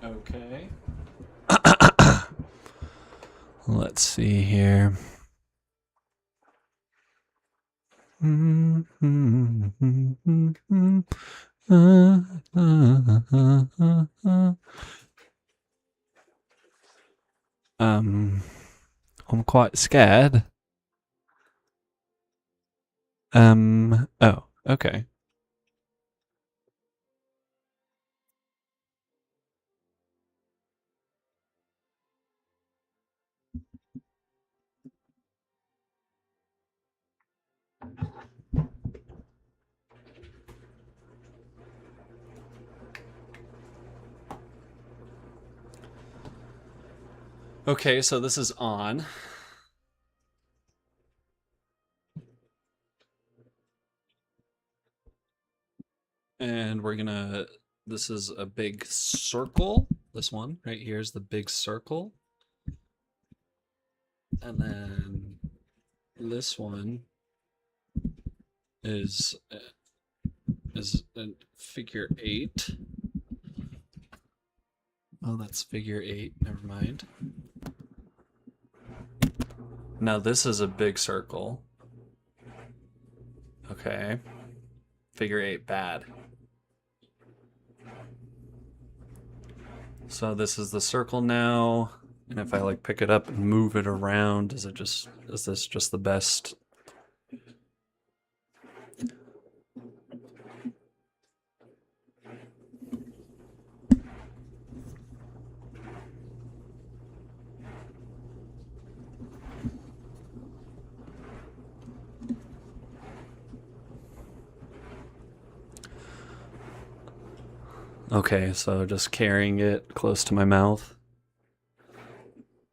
Okay. Let's see here. Um, I'm quite scared. Oh, okay. Okay, so this is on. And we're gonna, this is a big circle. This one right here is the big circle. And then this one is a figure eight. Oh, that's figure eight. Never mind. Now this is a big circle. Okay. Figure eight bad. So this is the circle now. And if I like pick it up and move it around, is this just the best? Okay, so just carrying it close to my mouth.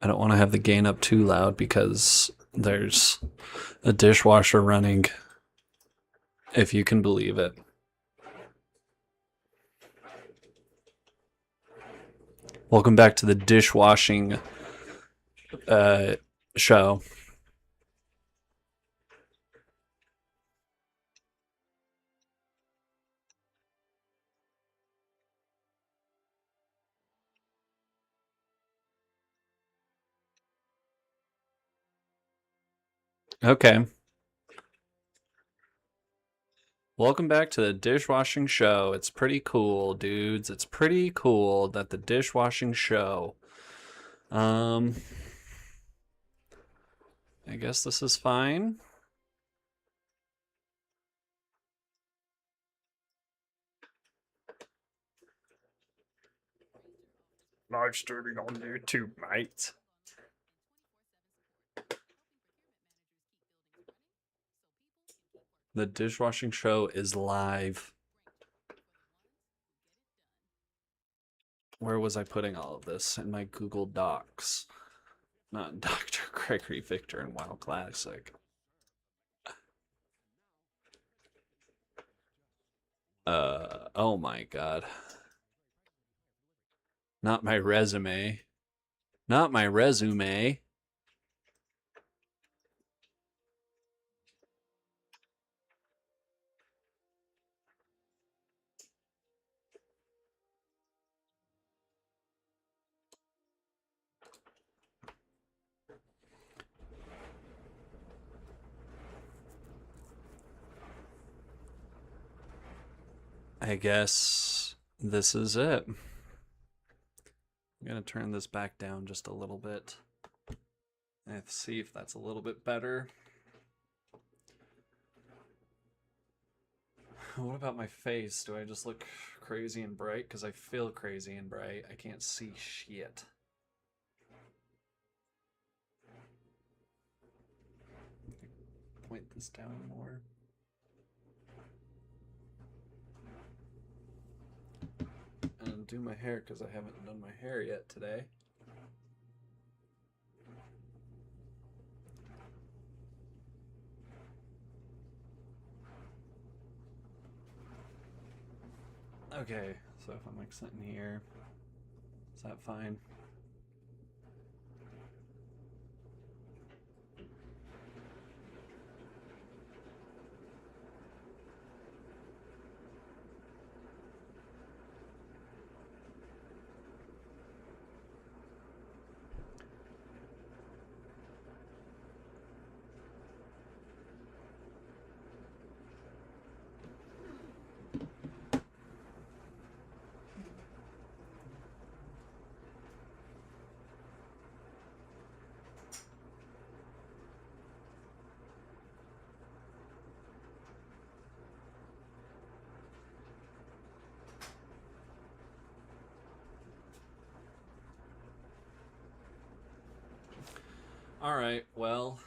I don't want to have the gain up too loud because there's a dishwasher running, if you can believe it. Welcome back to the dishwashing show. Okay. Welcome back to the dishwashing show. It's pretty cool, dudes. It's pretty cool that the dishwashing show. Um, I guess this is fine. Live streaming on YouTube, mate. The dishwashing show is live. Where was I putting all of this? In my Google Docs. Not Dr. Gregory Victor and WoW Classic. Oh my god. Not my resume. Not my resume. I guess this is it. I'm gonna turn this back down just a little bit. Let's see if that's a little bit better. What about my face? Do I just look crazy and bright? Because I feel crazy and bright. I can't see shit. Point this down more. And do my hair because I haven't done my hair yet today. Okay, so if I'm like sitting here, is that fine? Alright, well,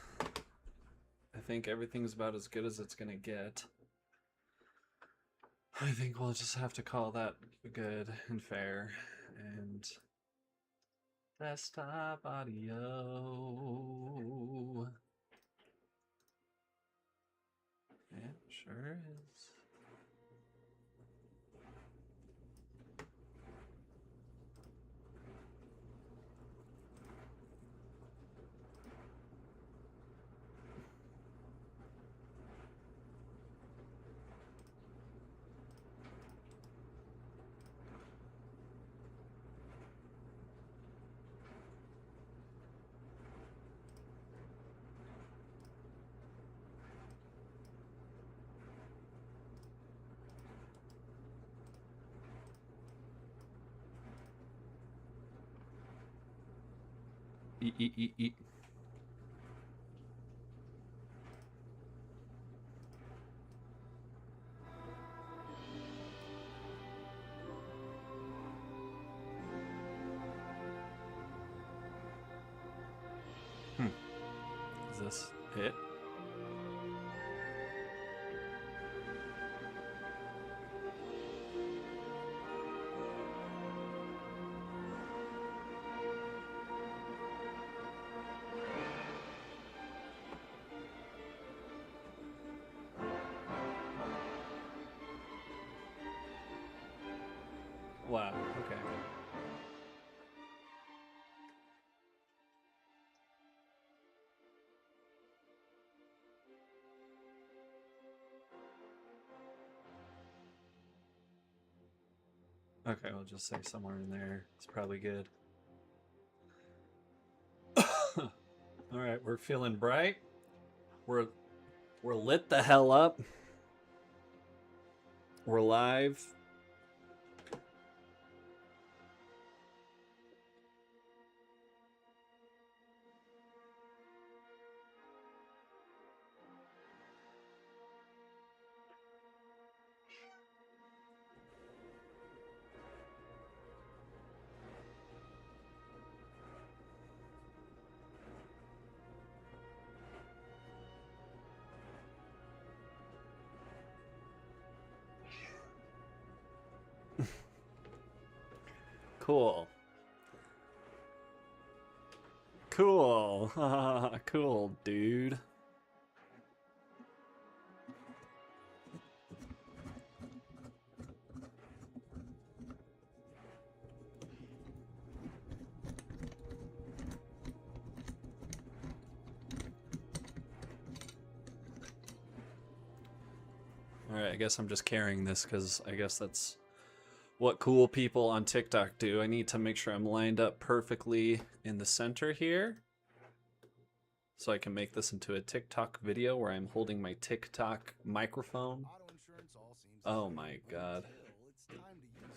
I think everything's about as good as it's gonna get. I think we'll just have to call that good and fair. And desktop audio. Yeah, sure is. Eat, eat, eat, eat. Is this it? Wow, okay. Okay, we'll just say somewhere in there. It's probably good. Alright, we're feeling bright. We're lit the hell up. We're live. Cool. Cool. Cool, dude. Alright, I guess I'm just carrying this because I guess that's what cool people on TikTok do. I need to make sure I'm lined up perfectly in the center here so I can make this into a TikTok video where I'm holding my TikTok microphone. Oh my god. It's time to use it.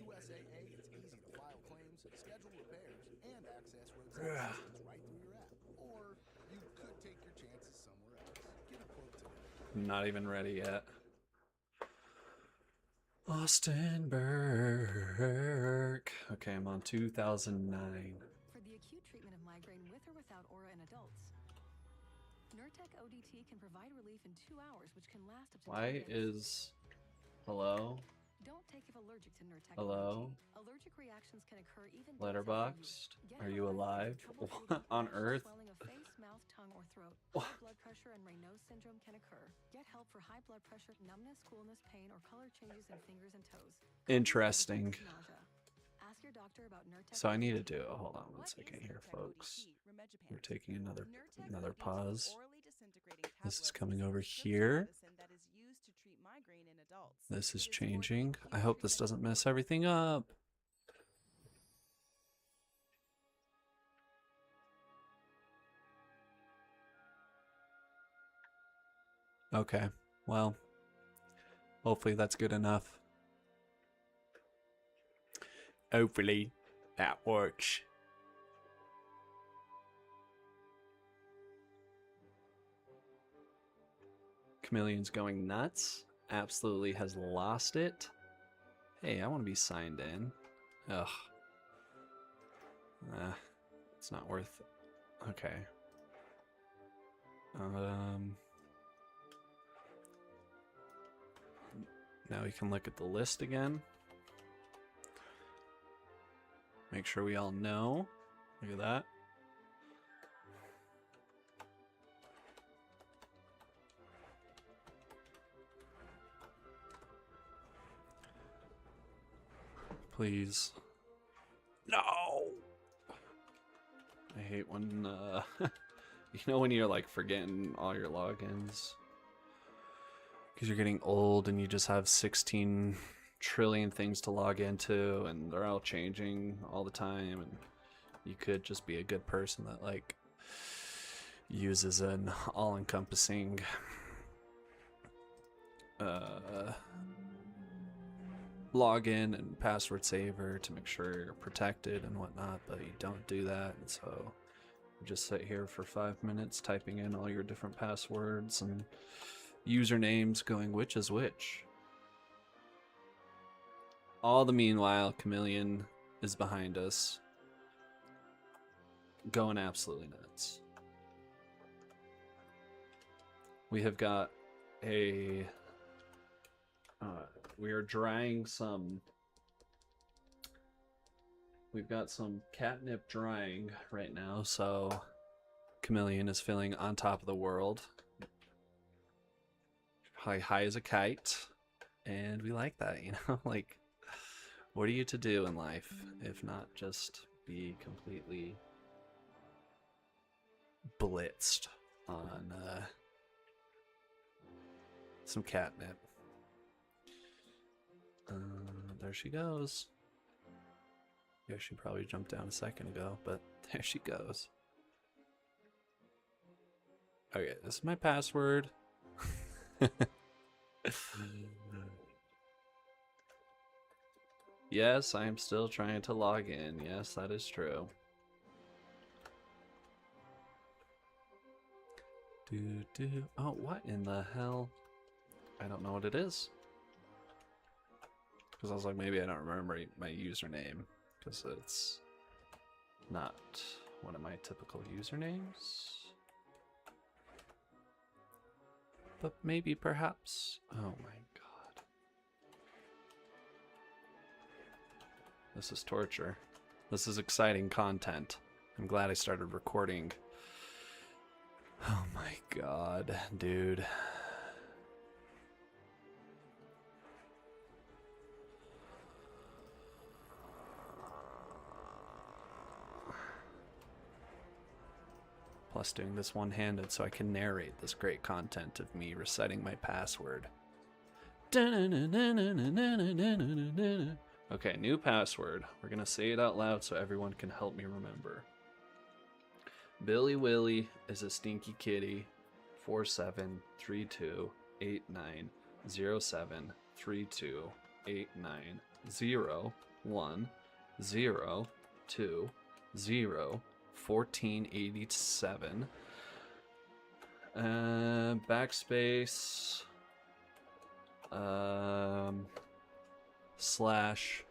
With USAA, it's easy to file claims, schedule repairs, and access roadside assistance right through your app. Or you could take your chances somewhere else. Get a quote today. I'm not even ready yet. Austin Burke. Okay, I'm on 2009. For the acute treatment of migraine with or without aura in adults, Nurtec ODT can provide relief in 2 hours, which can last up to 10 Why minutes. is... Hello? Don't take if allergic to Nurtec Hello? ODT. Allergic reactions can occur even days Letterboxed? after use. Are you Get alive? trouble breathing, On rash, Earth? swelling of face, mouth, tongue, or throat. High blood pressure and Raynaud's syndrome can occur. Get help for high blood pressure, numbness, coolness, pain, or color changes in fingers and toes. Interesting. Nausea. Ask your doctor about Nurtec. So I need to ODT. do... Hold on one second here, folks. We're taking another pause. This is coming over here. This is changing. I hope this doesn't mess everything up. Okay, well, hopefully that's good enough. Hopefully that works. Chameleon's going nuts. Absolutely has lost it. Hey, I want to be signed in. Ugh. It's not worth it. Okay. Now we can look at the list again. Make sure we all know. Look at that. Please. No! I hate when, you know when you're like forgetting all your logins? Because you're getting old and you just have 16 trillion things to log into and they're all changing all the time, and you could just be a good person that like uses an all-encompassing login and password saver to make sure you're protected and whatnot, but you don't do that, and so you just sit here for 5 minutes typing in all your different passwords and usernames, going which is which. All the meanwhile, Chameleon is behind us, going absolutely nuts. We have got a... we are drying some... We've got some catnip drying right now, so Chameleon is feeling on top of the world. High as a kite. And we like that, you know? Like, what are you to do in life if not just be completely blitzed on some catnip? There she goes. Yeah, she probably jumped down a second ago, but there she goes. Okay, this is my password. Yes, I am still trying to log in. Yes, that is true. Oh, what in the hell? I don't know what it is. Because I was like, maybe I don't remember my username. Because it's not one of my typical usernames. But maybe, perhaps. Oh my god. This is torture. This is exciting content. I'm glad I started recording. Oh my god, dude. Plus doing this one-handed so I can narrate this great content of me reciting my password. Okay, new password. We're gonna say it out loud so everyone can help me remember. Billy Willie is a stinky kitty. 473289073201021487. Backspace. Slash.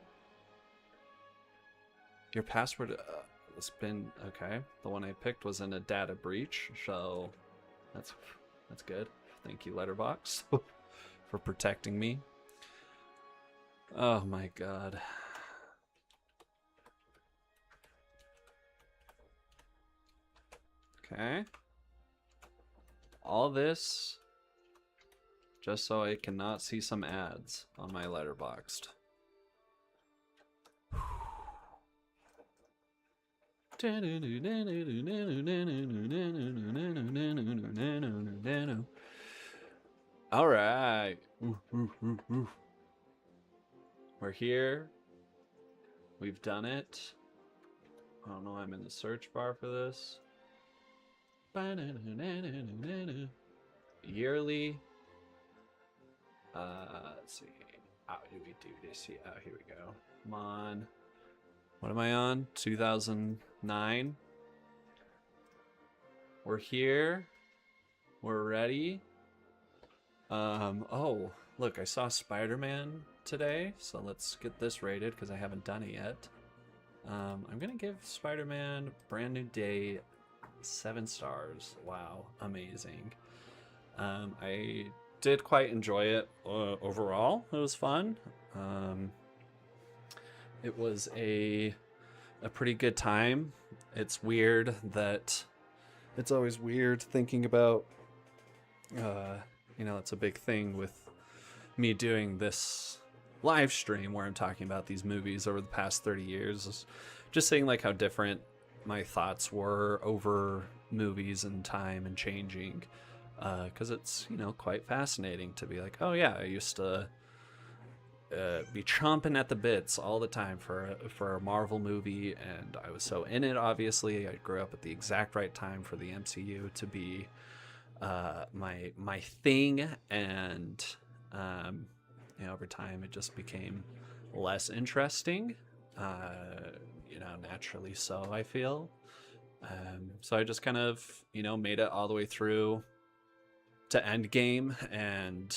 Your password has been okay. The one I picked was in a data breach, so that's good. Thank you, Letterbox, for protecting me. Oh my god. Okay. All this just so I cannot see some ads on my Letterboxd. All right. We're here. We've done it. I don't know why I'm in the search bar for this. Yearly. Let's see. How do we do this here? Oh, here we go. Come on. What am I on? 2009. We're here. We're ready. Oh, look, I saw Spider-Man today, so let's get this rated because I haven't done it yet. I'm gonna give Spider-Man Brand New Day 7 stars. Wow, amazing. I did quite enjoy it overall. It was fun. It was a pretty good time. It's weird that it's always weird thinking about it's a big thing with me doing this live stream where I'm talking about these movies over the past 30 years. Just seeing like how different my thoughts were over movies and time and changing. Because it's, quite fascinating to be like, oh yeah, I used to be chomping at the bits all the time for a Marvel movie, and I was so in it. Obviously, I grew up at the exact right time for the MCU to be my thing, and over time it just became less interesting. Naturally so, I feel. So I just kind of made it all the way through to Endgame, and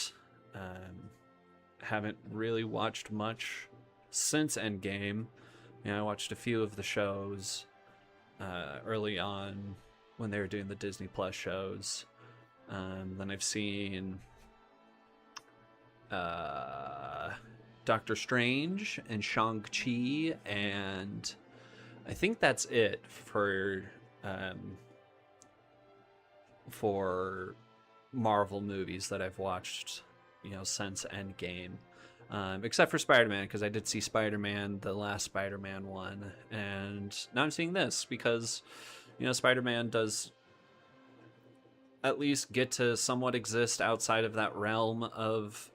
haven't really watched much since Endgame. I watched a few of the shows early on when they were doing the Disney Plus shows. Then I've seen Doctor Strange and Shang-Chi, and I think that's it for Marvel movies that I've watched, since Endgame. Except for Spider-Man, because I did see Spider-Man, the last Spider-Man one, and now I'm seeing this because, Spider-Man does at least get to somewhat exist outside of that realm of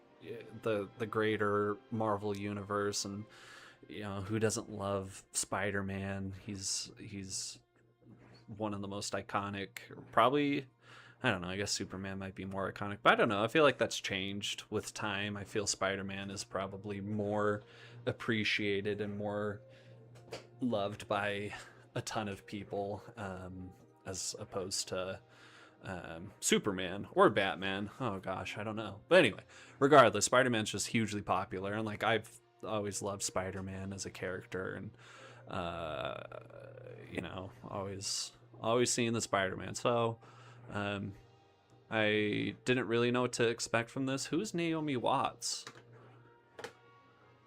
the greater Marvel universe, and who doesn't love Spider-Man? He's one of the most iconic, probably. I don't know, I guess Superman might be more iconic, but I don't know. I feel like that's changed with time. I feel Spider-Man is probably more appreciated and more loved by a ton of people, as opposed to Superman or Batman. Oh gosh, I don't know. But anyway, regardless, Spider-Man's just hugely popular, and like I've always loved Spider-Man as a character, and always seeing the Spider-Man. So I didn't really know what to expect from this. Who's Naomi Watts?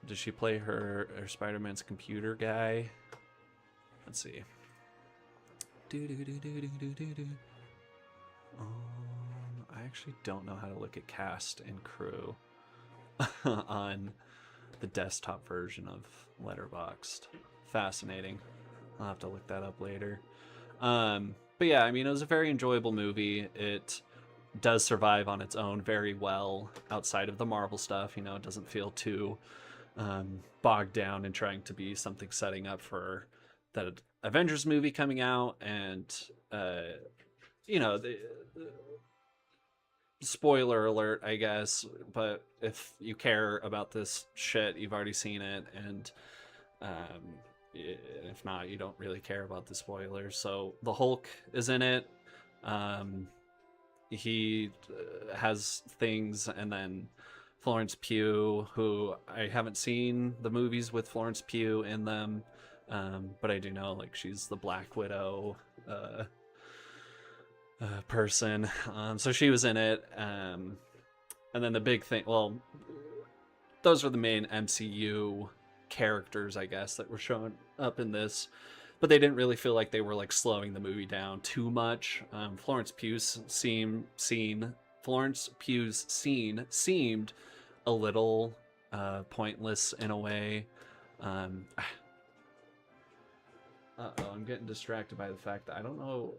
Does she play her Spider-Man's computer guy? Let's see. I actually don't know how to look at cast and crew on the desktop version of Letterboxd. Fascinating. I'll have to look that up later. But yeah, it was a very enjoyable movie. It does survive on its own very well outside of the Marvel stuff. It doesn't feel too bogged down in trying to be something setting up for that Avengers movie coming out, and spoiler alert, I guess, but if you care about this shit, you've already seen it, and if not, you don't really care about the spoilers. So the Hulk is in it. He has things, and then Florence Pugh, who I haven't seen the movies with Florence Pugh in them, but I do know like she's the Black Widow person. So she was in it. And then the big thing, well, those are the main MCU characters, I guess, that were showing up in this, but they didn't really feel like they were like slowing the movie down too much. Florence Pugh's scene seemed a little pointless in a way. I'm getting distracted by the fact that I don't know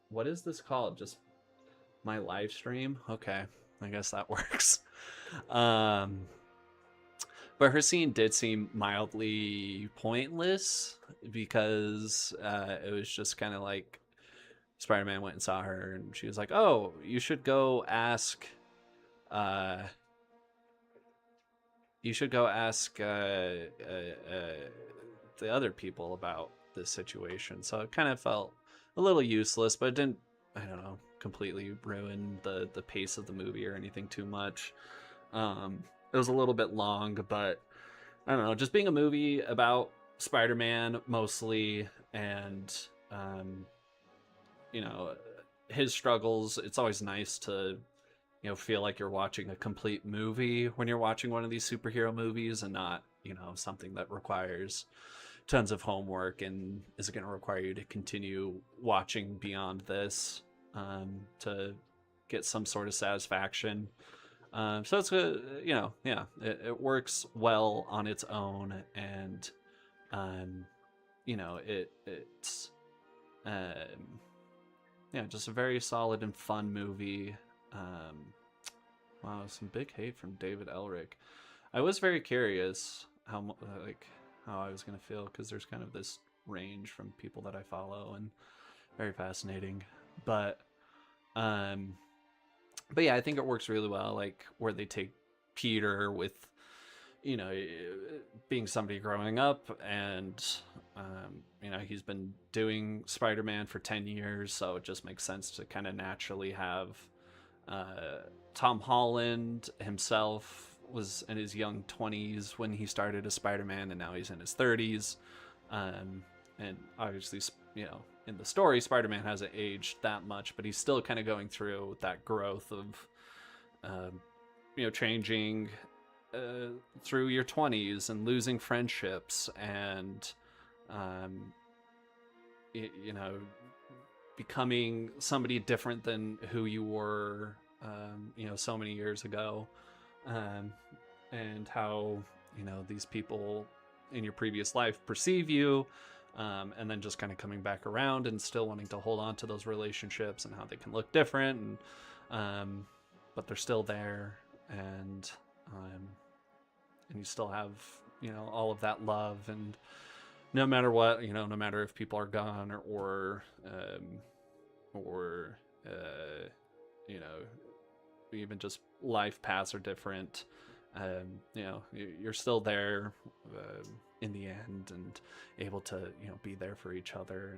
what is this called? Just my live stream? Okay, I guess that works. But her scene did seem mildly pointless because it was just kind of like Spider-Man went and saw her, and she was like, "Oh, you should go ask. The other people about this situation." So it kind of felt a little useless, but it didn't, I don't know, completely ruin the pace of the movie or anything too much. It was a little bit long, but I don't know, just being a movie about Spider-Man mostly, and you know, his struggles. It's always nice to, feel like you're watching a complete movie when you're watching one of these superhero movies, and not, something that requires tons of homework and is going to require you to continue watching beyond this to get some sort of satisfaction. So it's a, it works well on its own, and it's just a very solid and fun movie. Wow, some big hate from David Elric. I was very curious how I was gonna feel, because there's kind of this range from people that I follow, and very fascinating. But yeah, I think it works really well, like where they take Peter with, being somebody growing up, and he's been doing Spider-Man for 10 years, so it just makes sense to kind of naturally have Tom Holland himself was in his young 20s when he started as Spider-Man, and now he's in his 30s. And obviously, in the story, Spider-Man hasn't aged that much, but he's still kind of going through that growth of, changing through your 20s and losing friendships, and, becoming somebody different than who you were, so many years ago. And how, these people in your previous life perceive you, and then just kind of coming back around and still wanting to hold on to those relationships, and how they can look different, and but they're still there, and you still have, all of that love, and no matter what, no matter if people are gone, or even just life paths are different, you're still there in the end, and able to, be there for each other.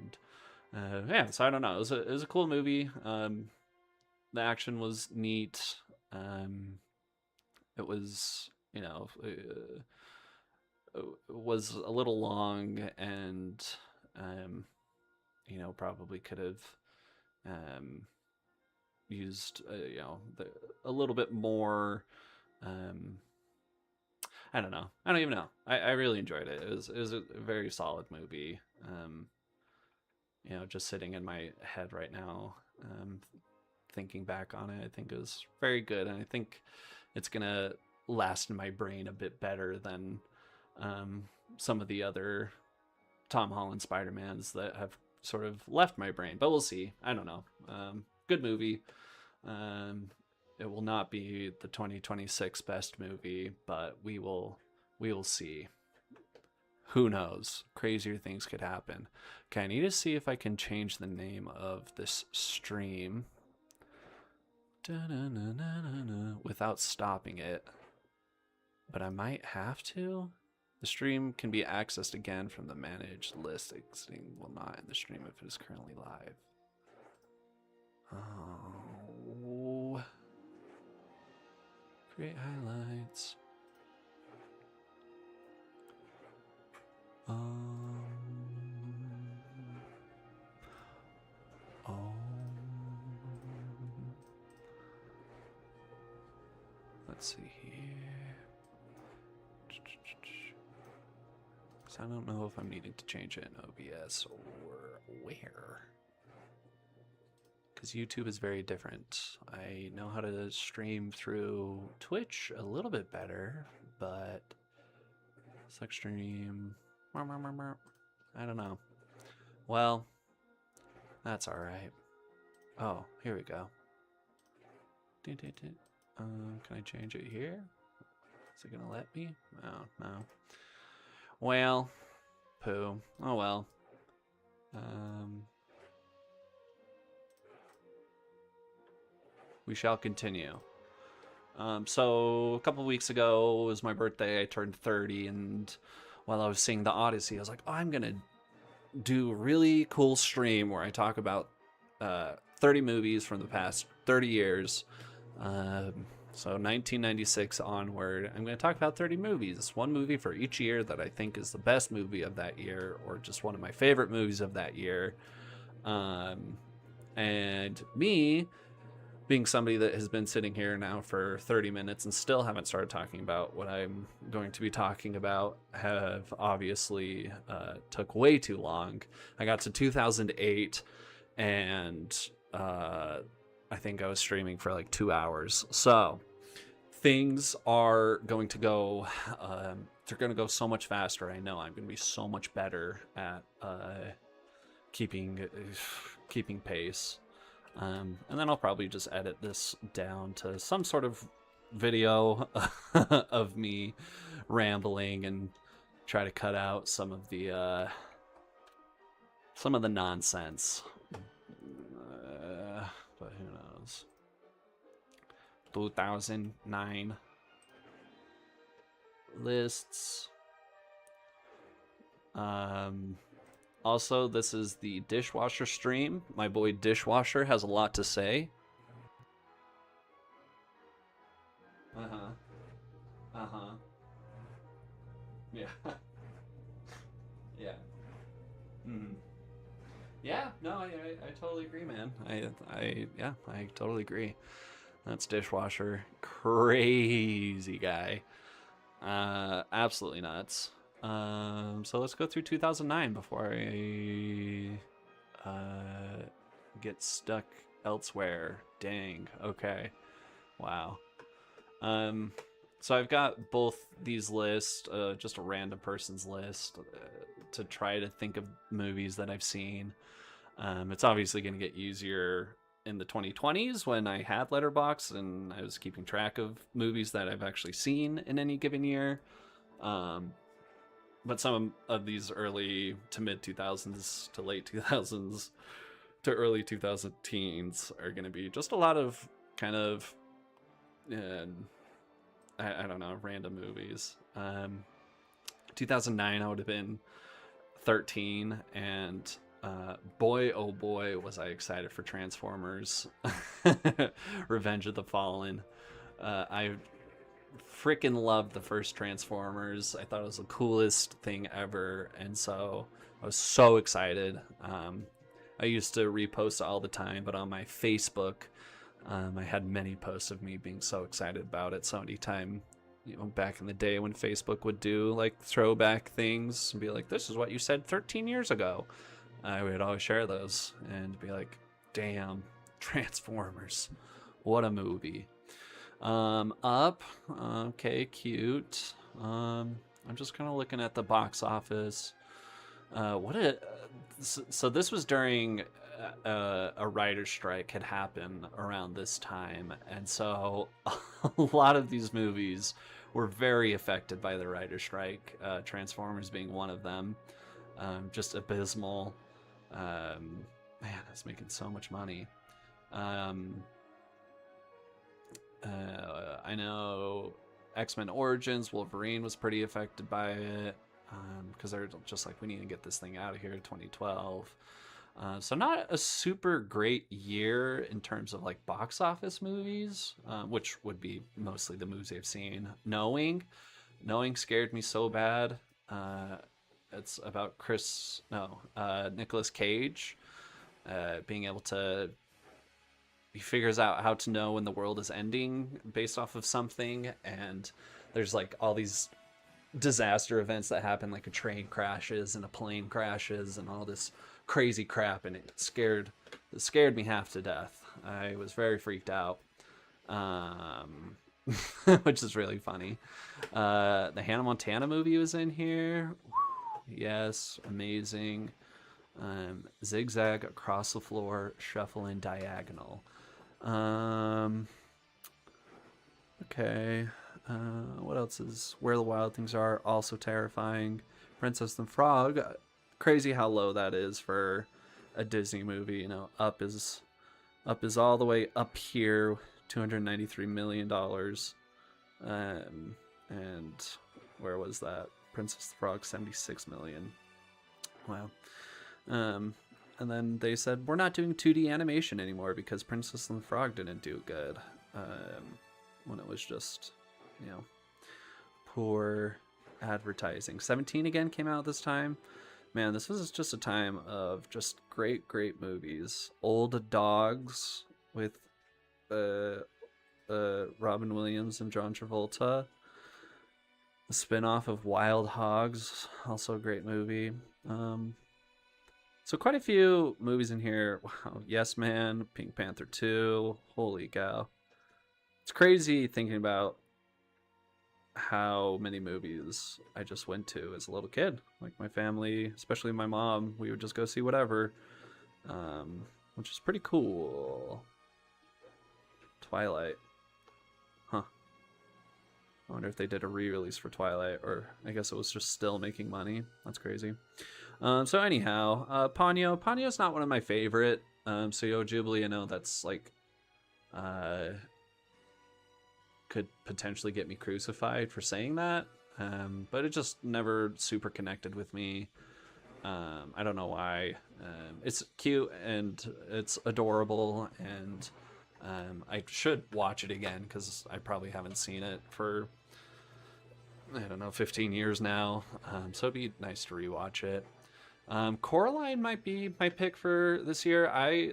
And so I don't know, it was a cool movie. The action was neat. It was, it was a little long, and probably could have used a little bit more. I don't know. I don't even know. I really enjoyed it. It was a very solid movie. Just sitting in my head right now, thinking back on it, I think it was very good, and I think it's gonna last in my brain a bit better than some of the other Tom Holland Spider-Mans that have sort of left my brain. But we'll see. I don't know. Good movie. It will not be the 2026 best movie, but we will see. Who knows? Crazier things could happen. Okay, I need to see if I can change the name of this stream without stopping it. But I might have to. The stream can be accessed again from the managed list. Exiting will not end the stream if it is currently live. Oh. Create highlights. Oh. Let's see here. So I don't know if I'm needing to change it in OBS or where. Because YouTube is very different. I know how to stream through Twitch a little bit better, but select stream. I don't know. Well, that's all right. Oh, here we go. Can I change it here? Is it gonna let me? Oh, no. Well, poo. Oh well. We shall continue. So a couple weeks ago was my birthday. I turned 30, and while I was seeing The Odyssey, I was like, oh, I'm gonna do a really cool stream where I talk about 30 movies from the past 30 years. So 1996 onward, I'm going to talk about 30 movies. One movie for each year that I think is the best movie of that year, or just one of my favorite movies of that year. And me, being somebody that has been sitting here now for 30 minutes and still haven't started talking about what I'm going to be talking about, have obviously took way too long. I got to 2008 and I think I was streaming for like 2 hours. So things are going to go, they're going to go so much faster. I know I'm going to be so much better at keeping pace. And then I'll probably just edit this down to some sort of video of me rambling and try to cut out some of the nonsense. But who knows? 2009 lists. Also, this is the dishwasher stream. My boy Dishwasher has a lot to say. Yeah. Yeah. Yeah, no, I totally agree, man. I totally agree. That's Dishwasher. Crazy guy. Absolutely nuts. So let's go through 2009 before I get stuck elsewhere. Dang. Okay. Wow. So I've got both these lists, just a random person's list, to try to think of movies that I've seen. It's obviously going to get easier in the 2020s when I had Letterboxd and I was keeping track of movies that I've actually seen in any given year. But some of these early to mid 2000s to late 2000s to early 2000 teens are going to be just a lot of kind of, I don't know, random movies. 2009, I would have been 13, and boy, oh boy, was I excited for Transformers Revenge of the Fallen. I freaking loved the first Transformers. I thought it was the coolest thing ever, and so I was so excited. I used to repost all the time, but on my Facebook, I had many posts of me being so excited about it. So anytime, back in the day when Facebook would do like throwback things and be like, this is what you said 13 years ago, I would always share those and be like, damn, Transformers, what a movie. Up, okay, cute. I'm just kind of looking at the box office. So this was during a writer's strike had happened around this time, and so a lot of these movies were very affected by the writer's strike. Transformers being one of them. Just abysmal. Man, that's making so much money. I know X-Men Origins, Wolverine was pretty affected by it, because they're just like, we need to get this thing out of here. 2012. So not a super great year in terms of like box office movies, which would be mostly the movies I've seen. Knowing scared me so bad. It's about Nicolas Cage being able to. He figures out how to know when the world is ending based off of something, and there's like all these disaster events that happen, like a train crashes and a plane crashes and all this crazy crap, and it scared me half to death. I was very freaked out, which is really funny. The Hannah Montana movie was in here. Yes, amazing. Zigzag across the floor, shuffle in diagonal. Okay. What else is Where the Wild Things Are? Also terrifying. Princess and the Frog. Crazy how low that is for a Disney movie. Up is all the way up here, $293 million. And where was that? Princess and the Frog, 76 million. Wow. And then they said, we're not doing 2D animation anymore because Princess and the Frog didn't do good. When it was just, poor advertising. 17 again came out this time. Man, this was just a time of just great movies. Old Dogs with Robin Williams and John Travolta. The spin-off of Wild Hogs, also a great movie. So quite a few movies in here. Wow, Yes Man, Pink Panther 2. Holy cow. It's crazy thinking about how many movies I just went to as a little kid. Like my family, especially my mom, we would just go see whatever, which is pretty cool. Twilight. Huh. I wonder if they did a re-release for Twilight, or I guess it was just still making money. That's crazy. So anyhow, Ponyo. Ponyo's not one of my favorite. Studio Ghibli, I know that's like... could potentially get me crucified for saying that, but it just never super connected with me. I don't know why. It's cute and it's adorable, and I should watch it again because I probably haven't seen it for, I don't know, 15 years now, so it'd be nice to rewatch it. Coraline might be my pick for this year. I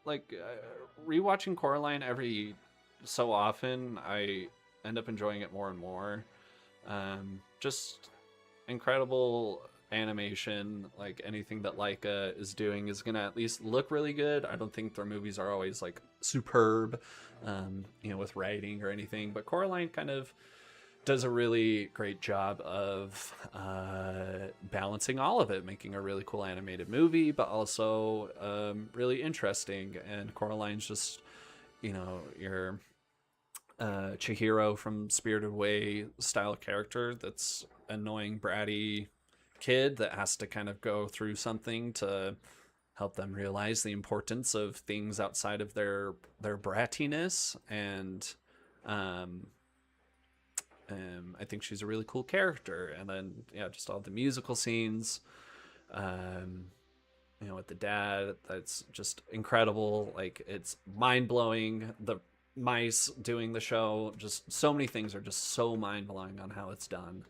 like rewatching Coraline every so often. I end up enjoying it more and more. Just incredible animation. Like anything that Laika is doing is gonna at least look really good. I don't think their movies are always like superb, with writing or anything, but Coraline kind of does a really great job of balancing all of it, making a really cool animated movie, but also really interesting. And Coraline's just, your Chihiro from Spirited Away style character that's annoying, bratty kid that has to kind of go through something to help them realize the importance of things outside of their brattiness. And I think she's a really cool character. And then, just all the musical scenes, with the dad, that's just incredible. Like, it's mind-blowing. The mice doing the show, just so many things are just so mind-blowing on how it's done.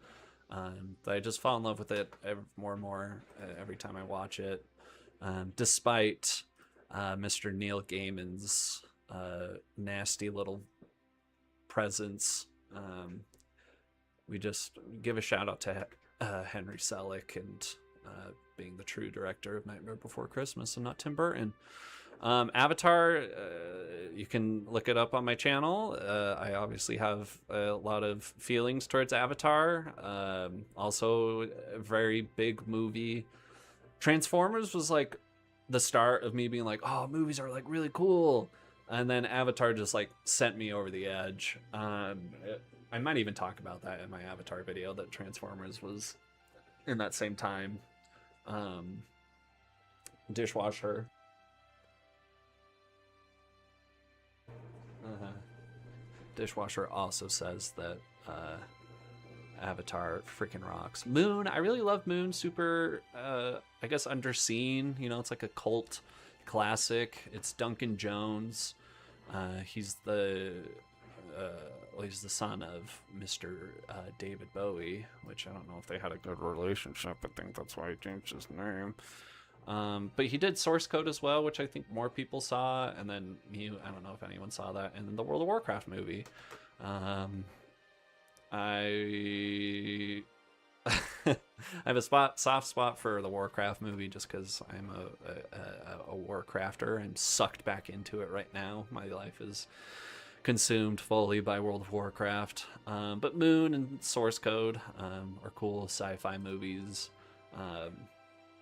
That I just fall in love with it more and more every time I watch it. Despite Mr. Neil Gaiman's nasty little presence, we just give a shout out to Henry Selick and being the true director of Nightmare Before Christmas and not Tim Burton. Avatar, you can look it up on my channel. I obviously have a lot of feelings towards Avatar. Also, a very big movie. Transformers was like the start of me being like, oh, movies are like really cool. And then Avatar just like sent me over the edge. I might even talk about that in my Avatar video, that Transformers was in that same time. Dishwasher. Dishwasher also says that Avatar freaking rocks. Moon, I really love Moon. Super, I guess, underseen. It's like a cult classic. It's Duncan Jones. He's the son of Mr. David Bowie, which I don't know if they had a good relationship. I think that's why he changed his name. But he did Source Code as well, which I think more people saw. And then I don't know if anyone saw that. And then the World of Warcraft movie. I have a soft spot for the Warcraft movie just because I'm a Warcrafter. I'm sucked back into it right now. My life is consumed fully by World of Warcraft. But Moon and Source Code are cool sci-fi movies.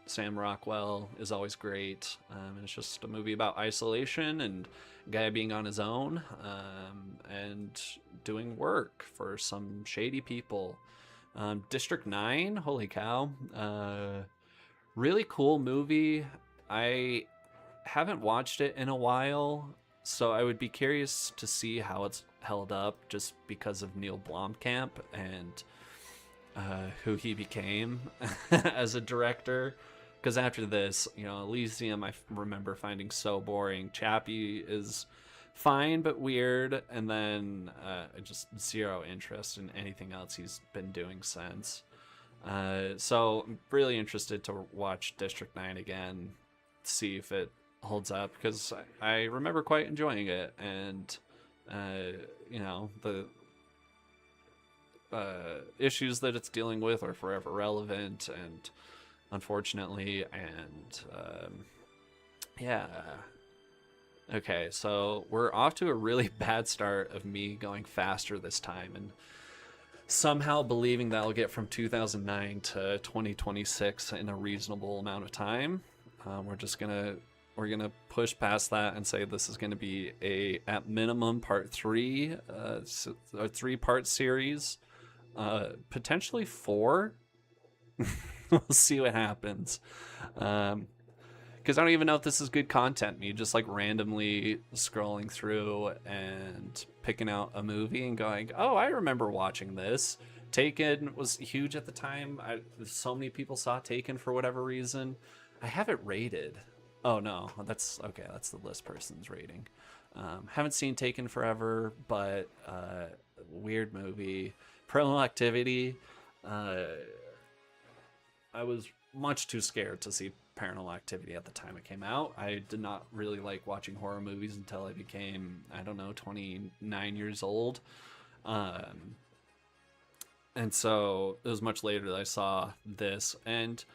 Sam Rockwell is always great, and it's just a movie about isolation and a guy being on his own and doing work for some shady people. District 9, holy cow. Really cool movie. I haven't watched it in a while, so I would be curious to see how it's held up just because of Neil Blomkamp and who he became as a director. Because after this, Elysium I remember finding so boring. Chappie is fine but weird, and then just zero interest in anything else he's been doing since. So I'm really interested to watch District 9 again, see if it holds up, because I remember quite enjoying it, and the issues that it's dealing with are forever relevant, and unfortunately, and yeah. Okay, so we're off to a really bad start of me going faster this time, and somehow believing that I'll get from 2009 to 2026 in a reasonable amount of time. We're gonna push past that and say this is gonna be at minimum part 3, a 3-part series, potentially 4. We'll see what happens. Because I don't even know if this is good content. Me just like randomly scrolling through and picking out a movie and going, "Oh, I remember watching this." Taken was huge at the time. So many people saw Taken for whatever reason. I have it rated. Oh no, that's okay. That's the list person's rating. Haven't seen Taken forever, but weird movie. Paranormal Activity. I was much too scared to see Paranormal Activity at the time it came out. I did not really like watching horror movies until I became, I don't know, 29 years old. And so it was much later that I saw this. And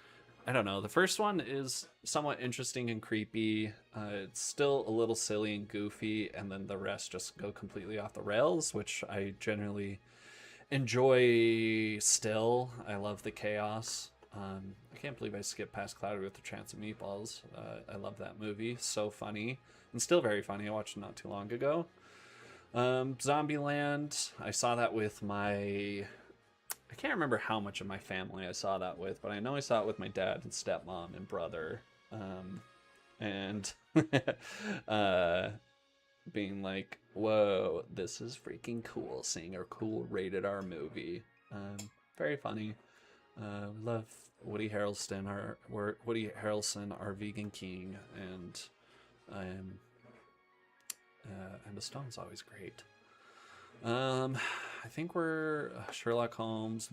I don't know, the first one is somewhat interesting and creepy. It's still a little silly and goofy, and then the rest just go completely off the rails, which I generally enjoy still. I love the chaos. I can't believe I skipped past Cloudy with a Chance of Meatballs. I love that movie. So funny. And still very funny. I watched it not too long ago. Zombieland. I saw that with my... I can't remember how much of my family I saw that with, but I know I saw it with my dad and stepmom and brother. And being like, whoa, this is freaking cool, seeing a cool rated R movie. Very funny. We love Woody Harrelson, our vegan king, and Emma Stone's always great. I think we're Sherlock Holmes.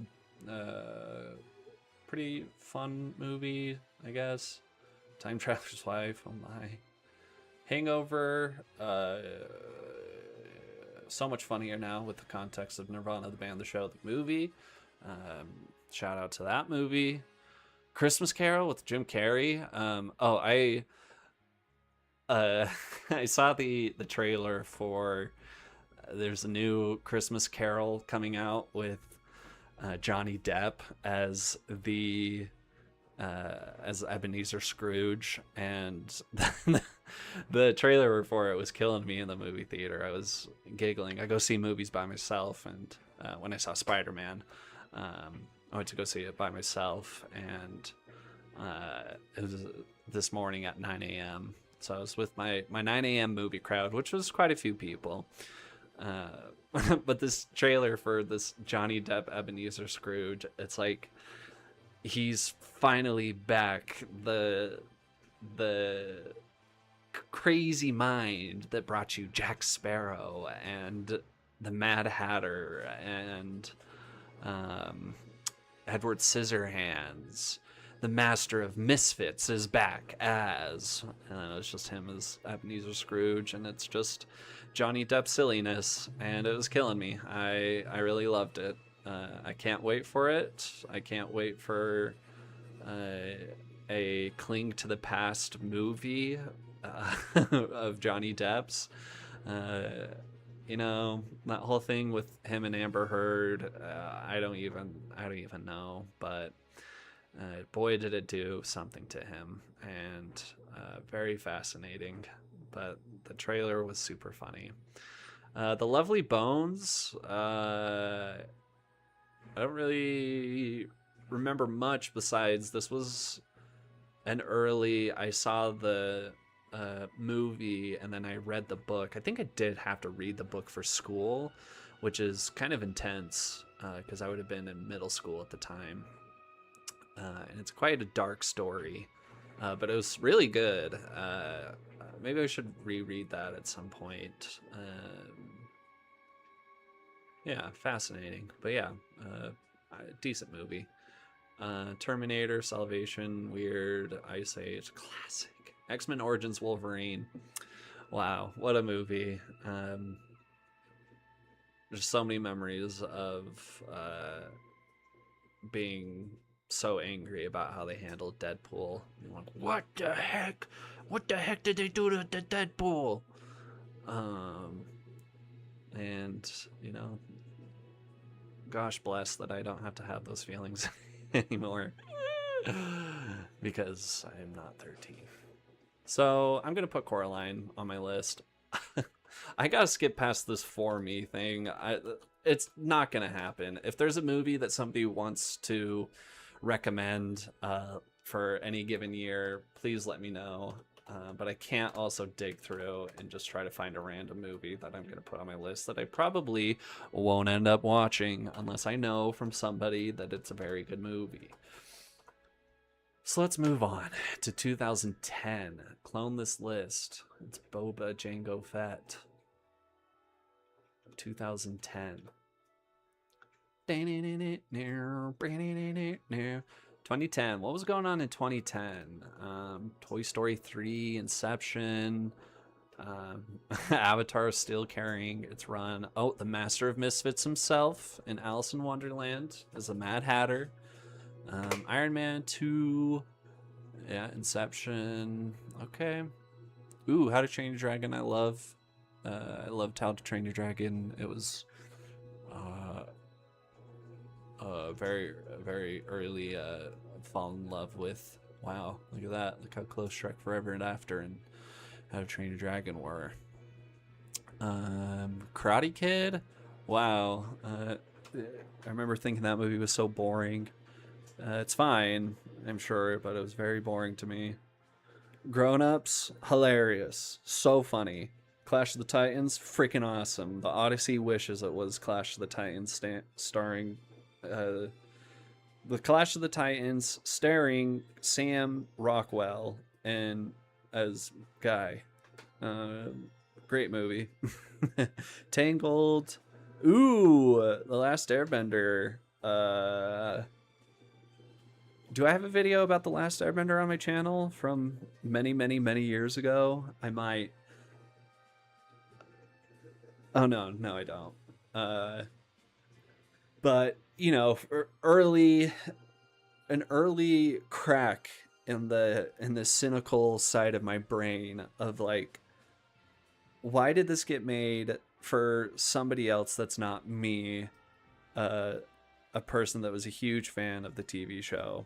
Pretty fun movie, I guess. Time Traveler's Wife. Oh my. Hangover. So much funnier now with the context of Nirvana, the band, the show, the movie. Shout out to that movie. Christmas Carol with Jim Carrey. I saw the trailer for there's a new Christmas Carol coming out with Johnny Depp as Ebenezer Scrooge, and the trailer for it was killing me in the movie theater. I was giggling. I go see movies by myself, and when I saw Spider-Man, I went to go see it by myself, and it was this morning at 9 a.m. So I was with my 9 a.m. movie crowd, which was quite a few people. But this trailer for this Johnny Depp Ebenezer Scrooge, it's like he's finally back. The crazy mind that brought you Jack Sparrow and the Mad Hatter and Edward Scissorhands. The Master of Misfits is back as, and it's just him as Ebenezer Scrooge, and it's just Johnny Depp silliness, and it was killing me. I really loved it. I can't wait for it. I can't wait for a Cling to the Past movie of Johnny Depp's. That whole thing with him and Amber Heard. I don't even know, but. Boy, did it do something to him, and very fascinating. But the trailer was super funny. The Lovely Bones. I don't really remember much besides this was an early. I saw the movie and then I read the book. I think I did have to read the book for school, which is kind of intense because I would have been in middle school at the time. And it's quite a dark story, but it was really good. Maybe I should reread that at some point. Yeah, fascinating. But yeah, decent movie. Terminator, Salvation, weird. Ice Age, classic. X-Men Origins Wolverine. Wow, what a movie. There's so many memories of being so angry about how they handled Deadpool. You're like, what the heck? What the heck did they do to the Deadpool? And, you know, gosh bless that I don't have to have those feelings anymore. Because I'm not 13. So I'm going to put Coraline on my list. I gotta skip past this for me thing. It's not gonna happen. If there's a movie that somebody wants to recommend for any given year, please let me know. But I can't also dig through and just try to find a random movie that I'm gonna put on my list that I probably won't end up watching unless I know from somebody that it's a very good movie. So let's move on to 2010. Clone this list. It's Boba Jango Fett. 2010. 2010. What was going on in 2010? Toy Story 3, Inception, Avatar still carrying its run. Oh, the Master of Misfits himself in Alice in Wonderland as the Mad Hatter. Iron Man 2. Yeah, Inception. Okay. Ooh, How to Train Your Dragon. I loved How to Train Your Dragon. It was very, very early fall in love with. Wow, look at that. Look how close Shrek Forever and After and How to Train Your Dragon were. Karate Kid. Wow. I remember thinking that movie was so boring. It's fine, I'm sure, but it was very boring to me. Grown Ups, hilarious. So funny. Clash of the Titans, freaking awesome. The Odyssey wishes it was Clash of the Titans starring... the Clash of the Titans starring Sam Rockwell and as Guy. Great movie. Tangled. Ooh, The Last Airbender. Do I have a video about The Last Airbender on my channel from many, many, many years ago? I might. Oh, no, I don't. But, you know, an early crack in the cynical side of my brain of like, why did this get made for somebody else that's not me, a person that was a huge fan of the TV show?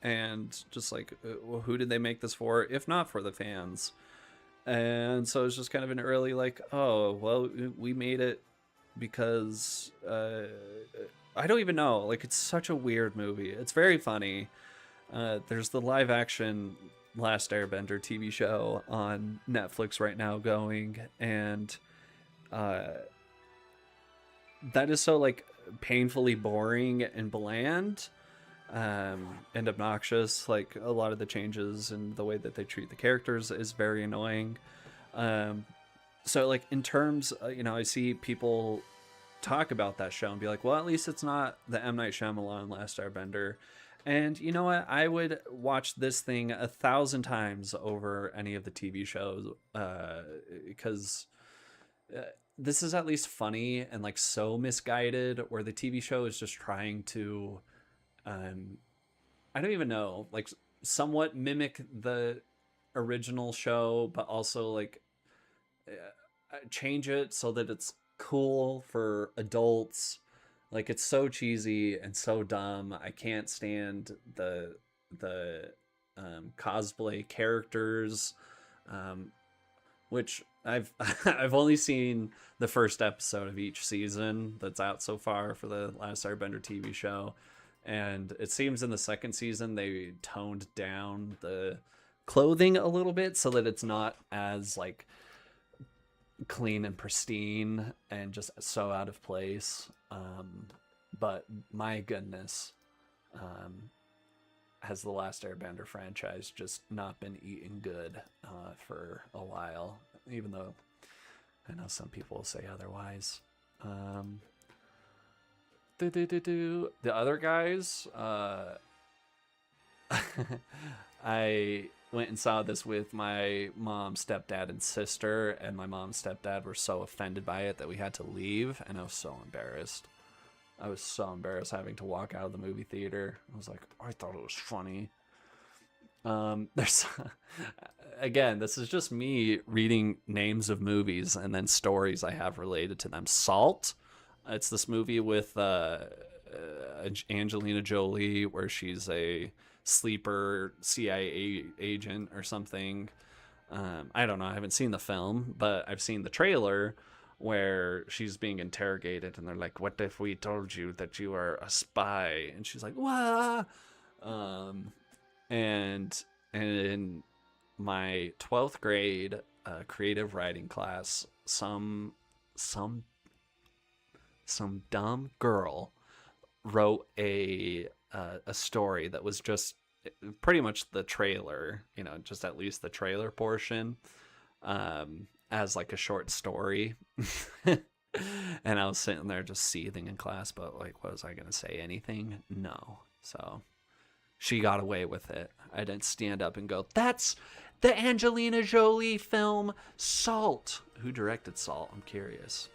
And just like, well, who did they make this for if not for the fans? And so it's just kind of an early like, oh well, we made it because I don't even know, like, it's such a weird movie. It's very funny. There's the live action Last Airbender TV show on Netflix right now going, and that is so like painfully boring and bland. And obnoxious. Like, a lot of the changes and the way that they treat the characters is very annoying. So like, in terms, you know, I see people talk about that show and be like, well, at least it's not the M. Night Shyamalan Last Airbender. And you know what? I would watch this thing 1,000 times over any of the TV shows, because this is at least funny and like so misguided, where the TV show is just trying to I don't even know, like, somewhat mimic the original show, but also like change it so that it's cool for adults. Like, it's so cheesy and so dumb. I can't stand the cosplay characters, which I've I've only seen the first episode of each season that's out so far for the Last Airbender TV show. And it seems in the second season they toned down the clothing a little bit so that it's not as like clean and pristine and just so out of place. But my goodness, has the Last Airbender franchise just not been eating good for a while, even though I know some people will say otherwise. The other guys, I went and saw this with my mom, stepdad, and sister, and my mom and stepdad were so offended by it that we had to leave, and I was so embarrassed. I was so embarrassed having to walk out of the movie theater. I was like, I thought it was funny. There's again, this is just me reading names of movies and then stories I have related to them. Salt. It's this movie with Angelina Jolie where she's a sleeper CIA agent or something. I don't know. I haven't seen the film, but I've seen the trailer where she's being interrogated and they're like, "What if we told you that you are a spy?" And she's like, "Wah." And in my 12th grade creative writing class, some dumb girl wrote a story that was just pretty much the trailer, just at least the trailer portion, as like a short story. And I was sitting there just seething in class, but like, was I going to say anything? No. So she got away with it. I didn't stand up and go, "That's the Angelina Jolie film Salt." Who directed Salt? I'm curious.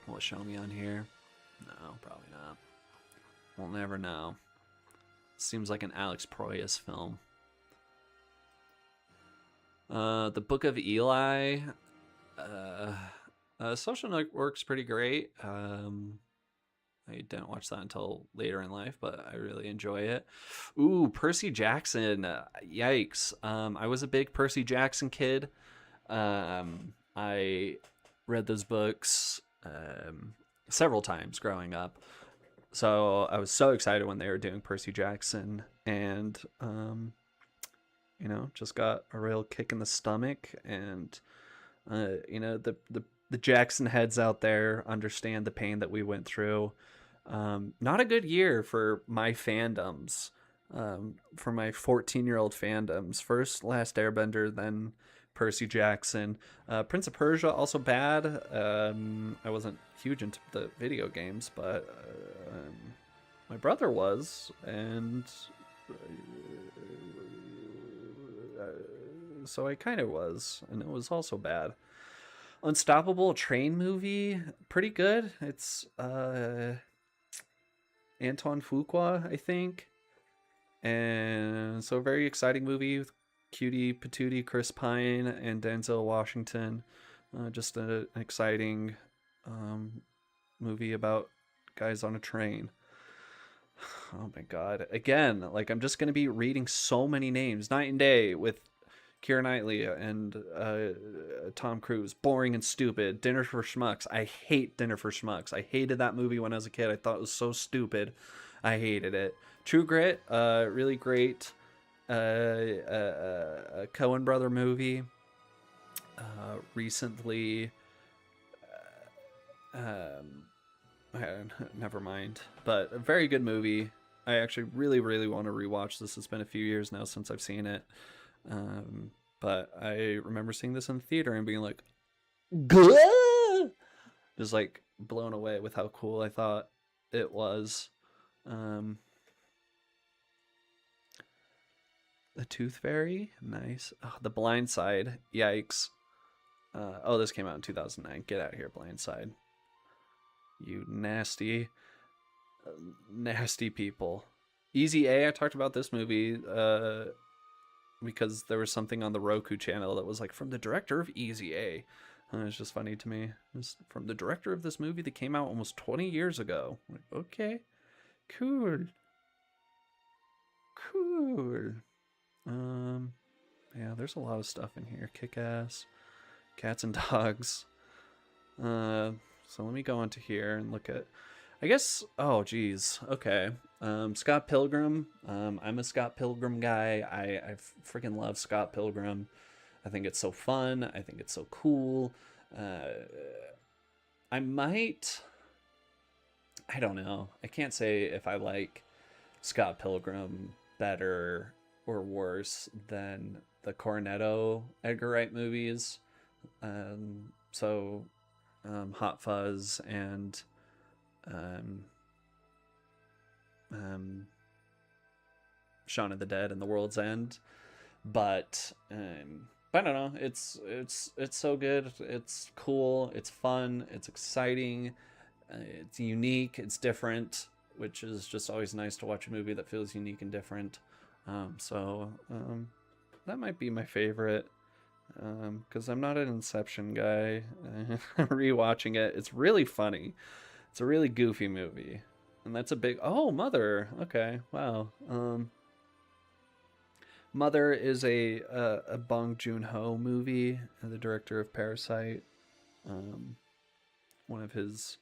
Will it show me on here? No, probably not. We'll never know. Seems like an Alex Proyas film. The Book of Eli. Social Network's pretty great. I didn't watch that until later in life, but I really enjoy it. Ooh, Percy Jackson. Yikes. I was a big Percy Jackson kid. I read those books several times growing up. So I was so excited when they were doing Percy Jackson, and just got a real kick in the stomach. And the Jackson heads out there understand the pain that we went through. Not a good year for my fandoms, for my 14-year-old fandoms. First Last Airbender, then Percy Jackson. Prince of Persia, also bad. I wasn't huge into the video games, but my brother was, and so I kind of was, and it was also bad. Unstoppable, train movie, pretty good. It's Antoine Fuqua, I think. And so very exciting movie with Cutie Patootie, Chris Pine, and Denzel Washington. Just an exciting movie about guys on a train. Oh my god. Again, like I'm just going to be reading so many names. Night and Day with Keira Knightley and Tom Cruise. Boring and stupid. Dinner for Schmucks. I hate Dinner for Schmucks. I hated that movie when I was a kid. I thought it was so stupid. I hated it. True Grit. Really great. A Coen brother movie. Recently. Never mind. But a very good movie. I actually really, really want to rewatch this. It's been a few years now since I've seen it. But I remember seeing this in the theater and being like, "Gah!" Just like blown away with how cool I thought it was. The Tooth Fairy, nice. Oh, The Blind Side, yikes. This came out in 2009. Get out of here, Blind Side. You nasty, nasty people. Easy A, I talked about this movie because there was something on the Roku channel that was like, from the director of Easy A. And it's just funny to me. It's from the director of this movie that came out almost 20 years ago. I'm like, okay, cool. Cool. Yeah, there's a lot of stuff in here. Kick-Ass, Cats and Dogs. So let me go into here and look at, I guess, oh geez, okay. Scott Pilgrim. I'm a Scott Pilgrim guy. I freaking love Scott Pilgrim. I think it's so fun. I think it's so cool. I don't know. I can't say if I like Scott Pilgrim better or worse than the Cornetto Edgar Wright movies. Hot Fuzz and Shaun of the Dead and The World's End, but I don't know. It's so good. It's cool. It's fun. It's exciting. It's unique. It's different, which is just always nice to watch a movie that feels unique and different. That might be my favorite. Because I'm not an Inception guy. Rewatching it, it's really funny. It's a really goofy movie, and that's a big. Oh, Mother. Okay, wow. Mother is a Bong Joon-ho movie, the director of Parasite. One of his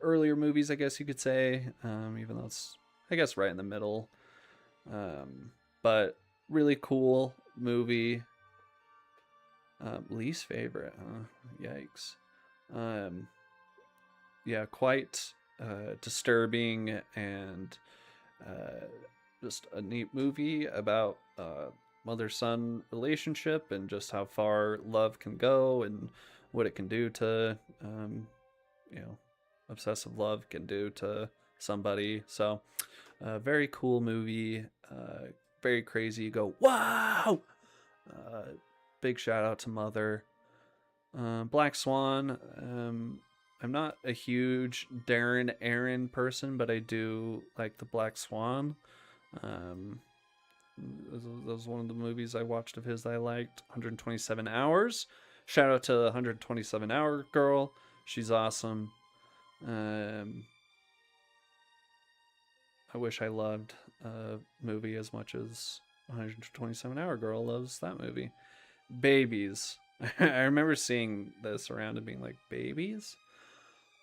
earlier movies, I guess you could say. Even though it's, I guess, right in the middle. But really cool movie. Least favorite, huh? Yikes. Yeah, quite disturbing and just a neat movie about mother-son relationship and just how far love can go and what it can do to, obsessive love can do to somebody. So, very cool movie. Very crazy. You go, wow! Big shout out to Mother. Black Swan. I'm not a huge Darren Aron person, but I do like the Black Swan. That was one of the movies I watched of his that I liked. 127 Hours. Shout out to 127 Hour Girl. She's awesome. I wish I loved a movie as much as 127 Hour Girl loves that movie. Babies. I remember seeing this around and being like, babies?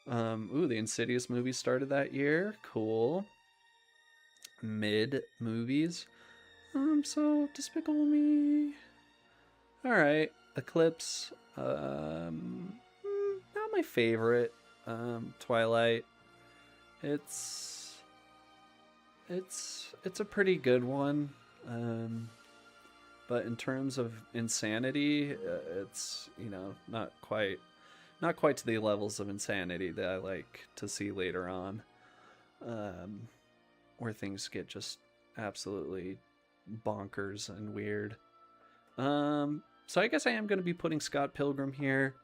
The Insidious movie started that year. Cool. Mid movies. So Despicable Me. Alright. Eclipse. Not my favorite. Twilight. It's a pretty good one. But in terms of insanity, it's, not quite to the levels of insanity that I like to see later on, where things get just absolutely bonkers and weird. So I guess I am going to be putting Scott Pilgrim here.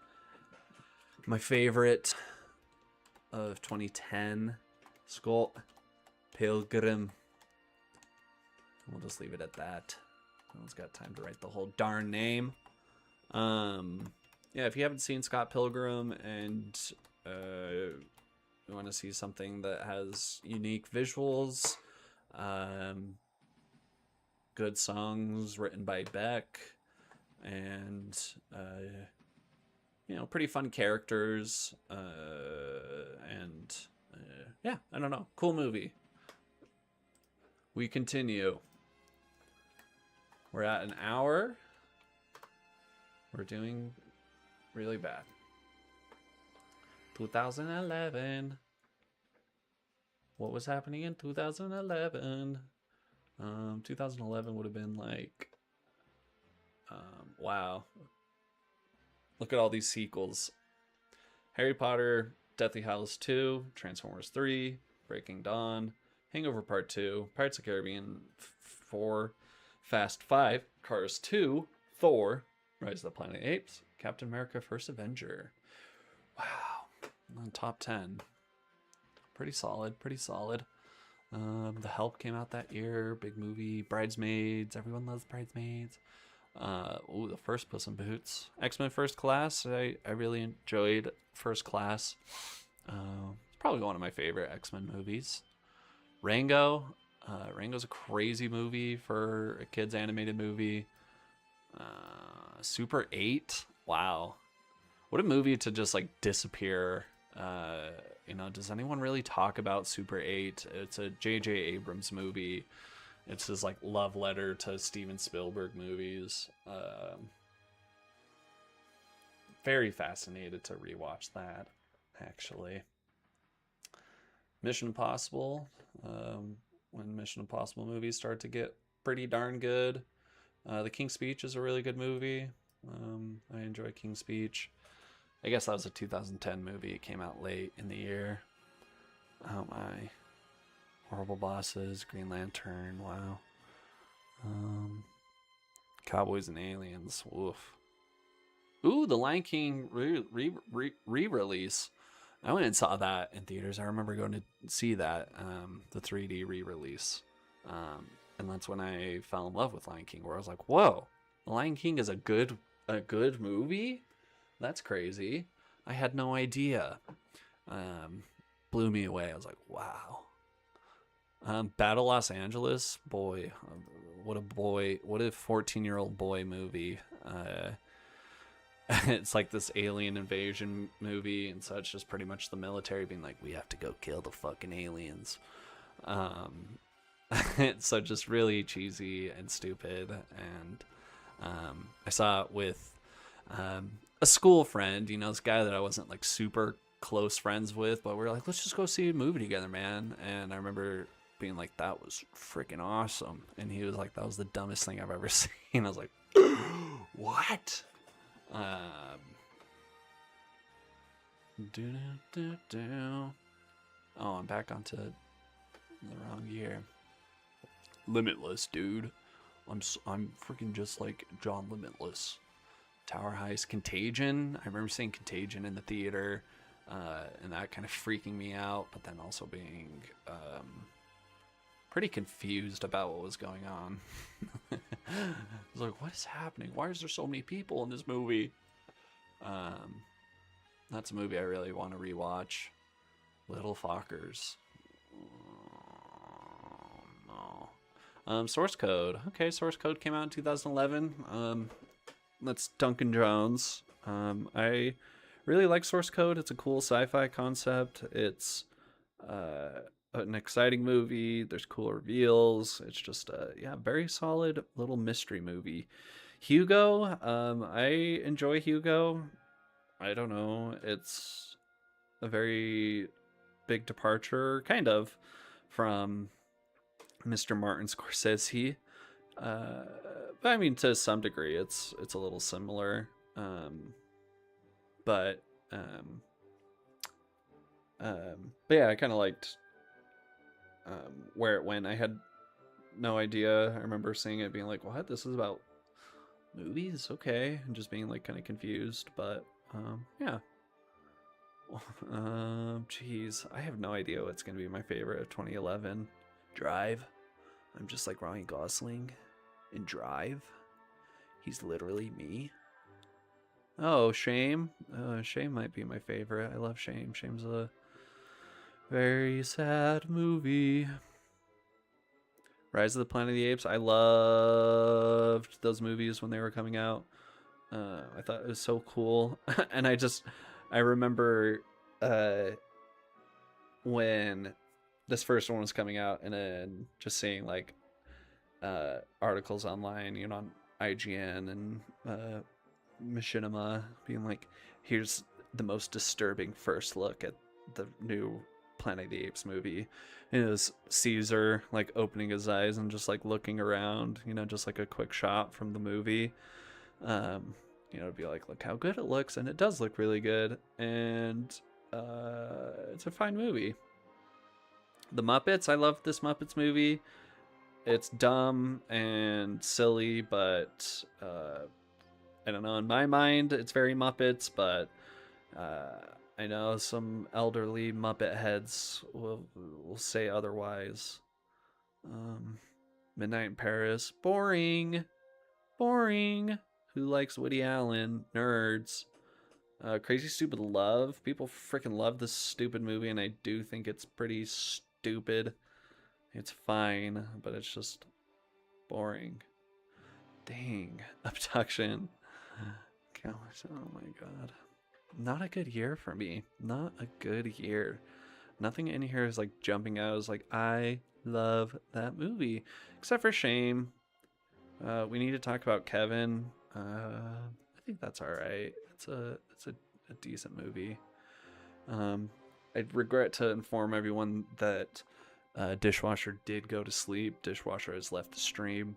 My favorite of 2010, Scott Pilgrim. We'll just leave it at that. No one's got time to write the whole darn name. If you haven't seen Scott Pilgrim and you want to see something that has unique visuals, good songs written by Beck, and pretty fun characters, I don't know, cool movie. We continue. We're at an hour. We're doing really bad. 2011. What was happening in 2011? 2011 would have been like, wow. Look at all these sequels. Harry Potter, Deathly Hallows 2, Transformers 3, Breaking Dawn, Hangover Part 2, Pirates of the Caribbean 4, Fast 5, Cars 2, Thor, Rise of the Planet of the Apes, Captain America: First Avenger. Wow. On top 10. Pretty solid. The Help came out that year. Big movie. Bridesmaids. Everyone loves Bridesmaids. The first Puss in Boots. X-Men First Class. I really enjoyed First Class. It's probably one of my favorite X-Men movies. Rango. Rango's a crazy movie for a kid's animated movie. Super 8. Wow. What a movie to just like disappear. Does anyone really talk about Super 8? It's a J.J. Abrams movie. It's his like love letter to Steven Spielberg movies. Very fascinated to rewatch that, actually. Mission Impossible. When Mission Impossible movies start to get pretty darn good. The King's Speech is a really good movie. I enjoy King's Speech. I guess that was a 2010 movie. It came out late in the year. Oh my. Horrible Bosses, Green Lantern, wow. Cowboys and Aliens, woof. Ooh, the Lion King re-release. I went and saw that in theaters. I remember going to see that, the 3D re-release. And that's when I fell in love with Lion King, where I was like, whoa, The Lion King is a good movie? That's crazy. I had no idea. Blew me away. I was like, wow. Battle Los Angeles, boy, what a 14-year-old boy movie. It's like this alien invasion movie, and so it's just pretty much the military being like, we have to go kill the fucking aliens. So just really cheesy and stupid. And I saw it with a school friend, this guy that I wasn't like super close friends with, but we were like, let's just go see a movie together, man. And I remember being like, that was freaking awesome. And he was like, that was the dumbest thing I've ever seen. I was like, what? Oh, I'm back onto the wrong year. Limitless, dude. I'm freaking just like John Limitless. Tower Heist, Contagion. I remember seeing Contagion in the theater, and that kind of freaking me out, but then also being pretty confused about what was going on. I was like, what is happening? Why is there so many people in this movie? That's a movie I really want to rewatch. Little Fockers. Oh, no. Source Code. Okay, Source Code came out in 2011. That's Duncan Jones. I really like Source Code. It's a cool sci-fi concept. It's an exciting movie. There's cool reveals. It's just a very solid little mystery movie. Hugo, I enjoy Hugo. I don't know. It's a very big departure, kind of, from Mr. Martin Scorsese. But I mean, to some degree, it's a little similar. But yeah, I kind of liked where it went. I had no idea. I remember seeing it being like, what? This is about movies? Okay. And just being like kind of confused. But yeah. Geez, I have no idea what's going to be my favorite of 2011. Drive. I'm just like Ryan Gosling in Drive. He's literally me. Oh, Shame. Shame might be my favorite. I love Shame. Shame's a very sad movie. Rise of the Planet of the Apes. I loved those movies when they were coming out. I thought it was so cool. And I remember when this first one was coming out, and then just seeing like articles online, on IGN and Machinima being like, here's the most disturbing first look at the new Planet of the Apes movie. And it was Caesar like opening his eyes and just like looking around, just like a quick shot from the movie. It'd be like, look how good it looks, and it does look really good, and it's a fine movie. The Muppets, I love this Muppets movie. It's dumb and silly, but I don't know, in my mind it's very Muppets, but I know some elderly Muppet heads will say otherwise. Midnight in Paris, boring. Who likes Woody Allen? Nerds. Crazy Stupid Love. People freaking love this stupid movie, and I do think it's pretty stupid. It's fine, but it's just boring. Dang. Abduction. Gosh, oh my god. Not a good year for me. Not a good year. Nothing in here is like jumping out. I was like, I love that movie. Except for Shame. We need to talk about Kevin. I think that's all right. It's a decent movie. I regret to inform everyone that Dishwasher did go to sleep. Dishwasher has left the stream.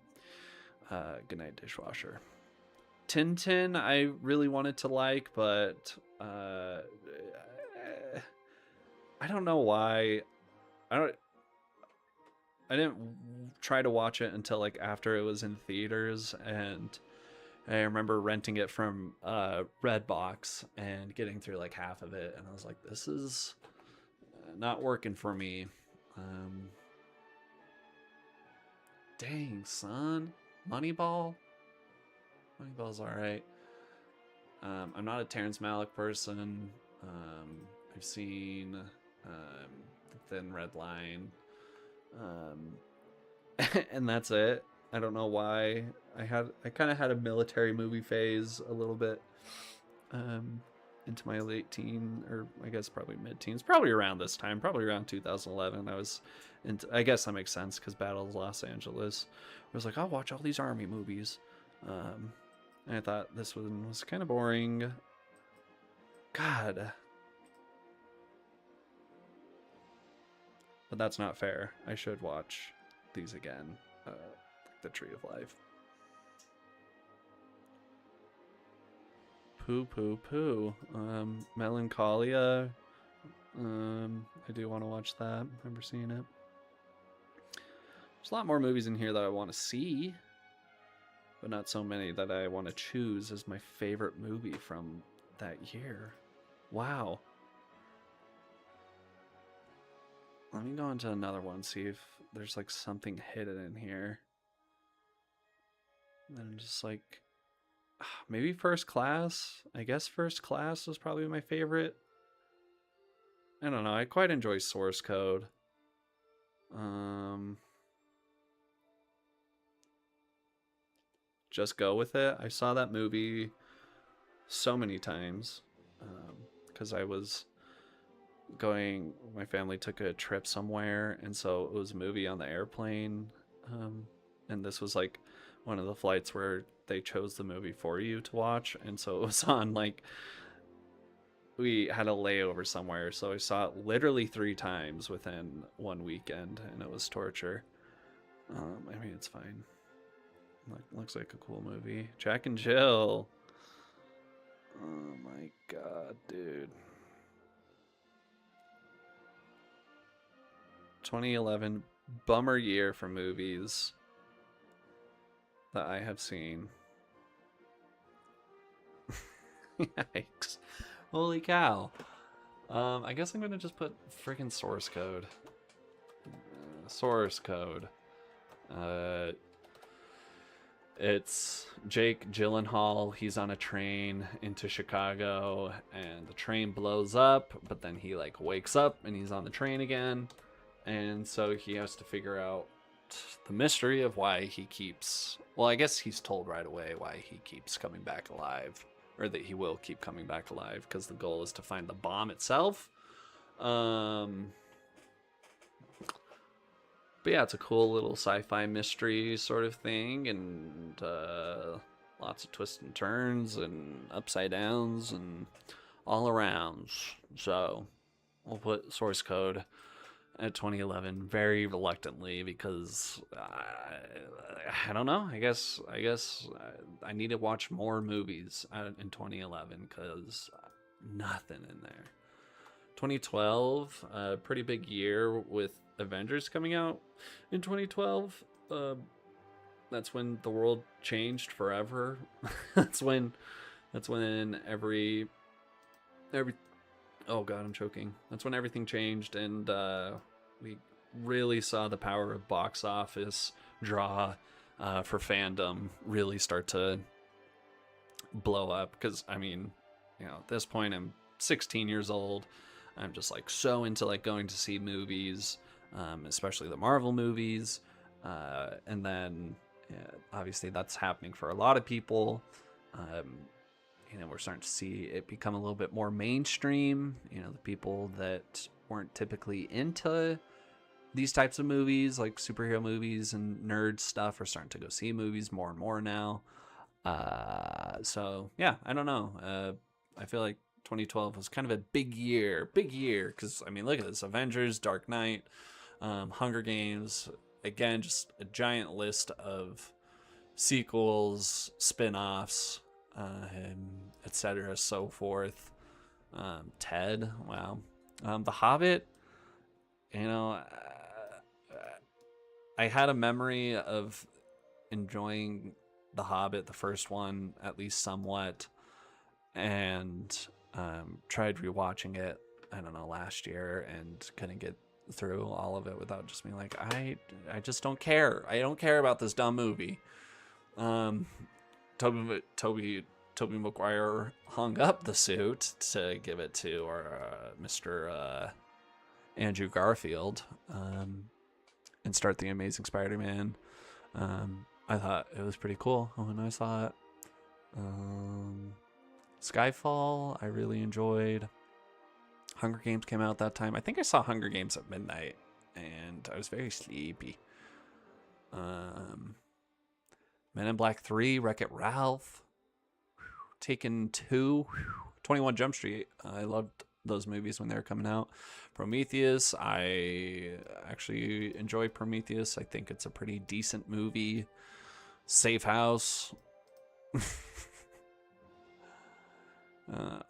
Good night, Dishwasher. Tintin, I really wanted to like, but I don't know why. I didn't try to watch it until like after it was in theaters, and I remember renting it from Redbox and getting through like half of it, and I was like, this is not working for me. Dang, son. Moneyball? Moneyball's alright. I'm not a Terrence Malick person. I've seen The Thin Red Line. And that's it. I don't know why. I kind of had a military movie phase a little bit into my late teen, or I guess probably mid-teens, probably around this time, probably around 2011. I was into, I guess that makes sense because Battle of Los Angeles. I was like, I'll watch all these army movies. And I thought this one was kind of boring. God. But that's not fair. I should watch these again. The Tree of Life. Poo. Melancholia. I do want to watch that. I remember seeing it. There's a lot more movies in here that I want to see, but not so many that I want to choose as my favorite movie from that year. Wow. Let me go into another one, see if there's like something hidden in here. And then just like, maybe First Class. I guess First Class was probably my favorite. I don't know. I quite enjoy Source Code. Just Go With It. I saw that movie so many times because I was going. My family took a trip somewhere, and so it was a movie on the airplane. And this was like one of the flights where they chose the movie for you to watch, and so it was on like, we had a layover somewhere, so I saw it literally 3 times within one weekend, and it was torture. I mean, it's fine. Looks like a cool movie. Jack and Jill. Oh my god, dude. 2011, bummer year for movies that I have seen. Yikes. Holy cow. I guess I'm gonna just put freaking Source Code. Source Code. It's Jake Gyllenhaal. He's on a train into Chicago, and the train blows up, but then he like wakes up and he's on the train again. And so he has to figure out the mystery of why he keeps... Well, I guess he's told right away why he keeps coming back alive. Or that he will keep coming back alive, because the goal is to find the bomb itself. But yeah, it's a cool little sci-fi mystery sort of thing. And lots of twists and turns and upside downs and all arounds. So we'll put Source Code at 2011 very reluctantly, because I don't know. I guess I need to watch more movies in 2011, because nothing in there. 2012, a pretty big year with Avengers coming out in 2012. That's when the world changed forever. that's when every oh god, I'm choking. That's when everything changed, and we really saw the power of box office draw for fandom really start to blow up. Because I mean, at this point I'm 16 years old. I'm just like so into like going to see movies, especially the Marvel movies, and then obviously that's happening for a lot of people. We're starting to see it become a little bit more mainstream. The people that weren't typically into these types of movies, like superhero movies and nerd stuff, are starting to go see movies more and more now. So yeah, I don't know. I feel like 2012 was kind of a big year, because I mean, look at this: Avengers, Dark Knight, Hunger Games. Again, just a giant list of sequels, spin-offs, etc., so forth. Ted, wow. The Hobbit, you know, I had a memory of enjoying The Hobbit, the first one, at least somewhat, and tried rewatching it, I don't know, last year, and couldn't get through all of it without just being like, I just don't care. I don't care about this dumb movie. Toby Maguire hung up the suit to give it to Mr. Andrew Garfield, and start the Amazing Spider-Man. I thought it was pretty cool when I saw it. Skyfall, I really enjoyed. Hunger Games came out that time. I think I saw Hunger Games at midnight, and I was very sleepy. Men in Black 3, Wreck-It Ralph, Taken 2, 21 Jump Street. I loved those movies when they were coming out. Prometheus, I actually enjoy Prometheus. I think it's a pretty decent movie. Safe House.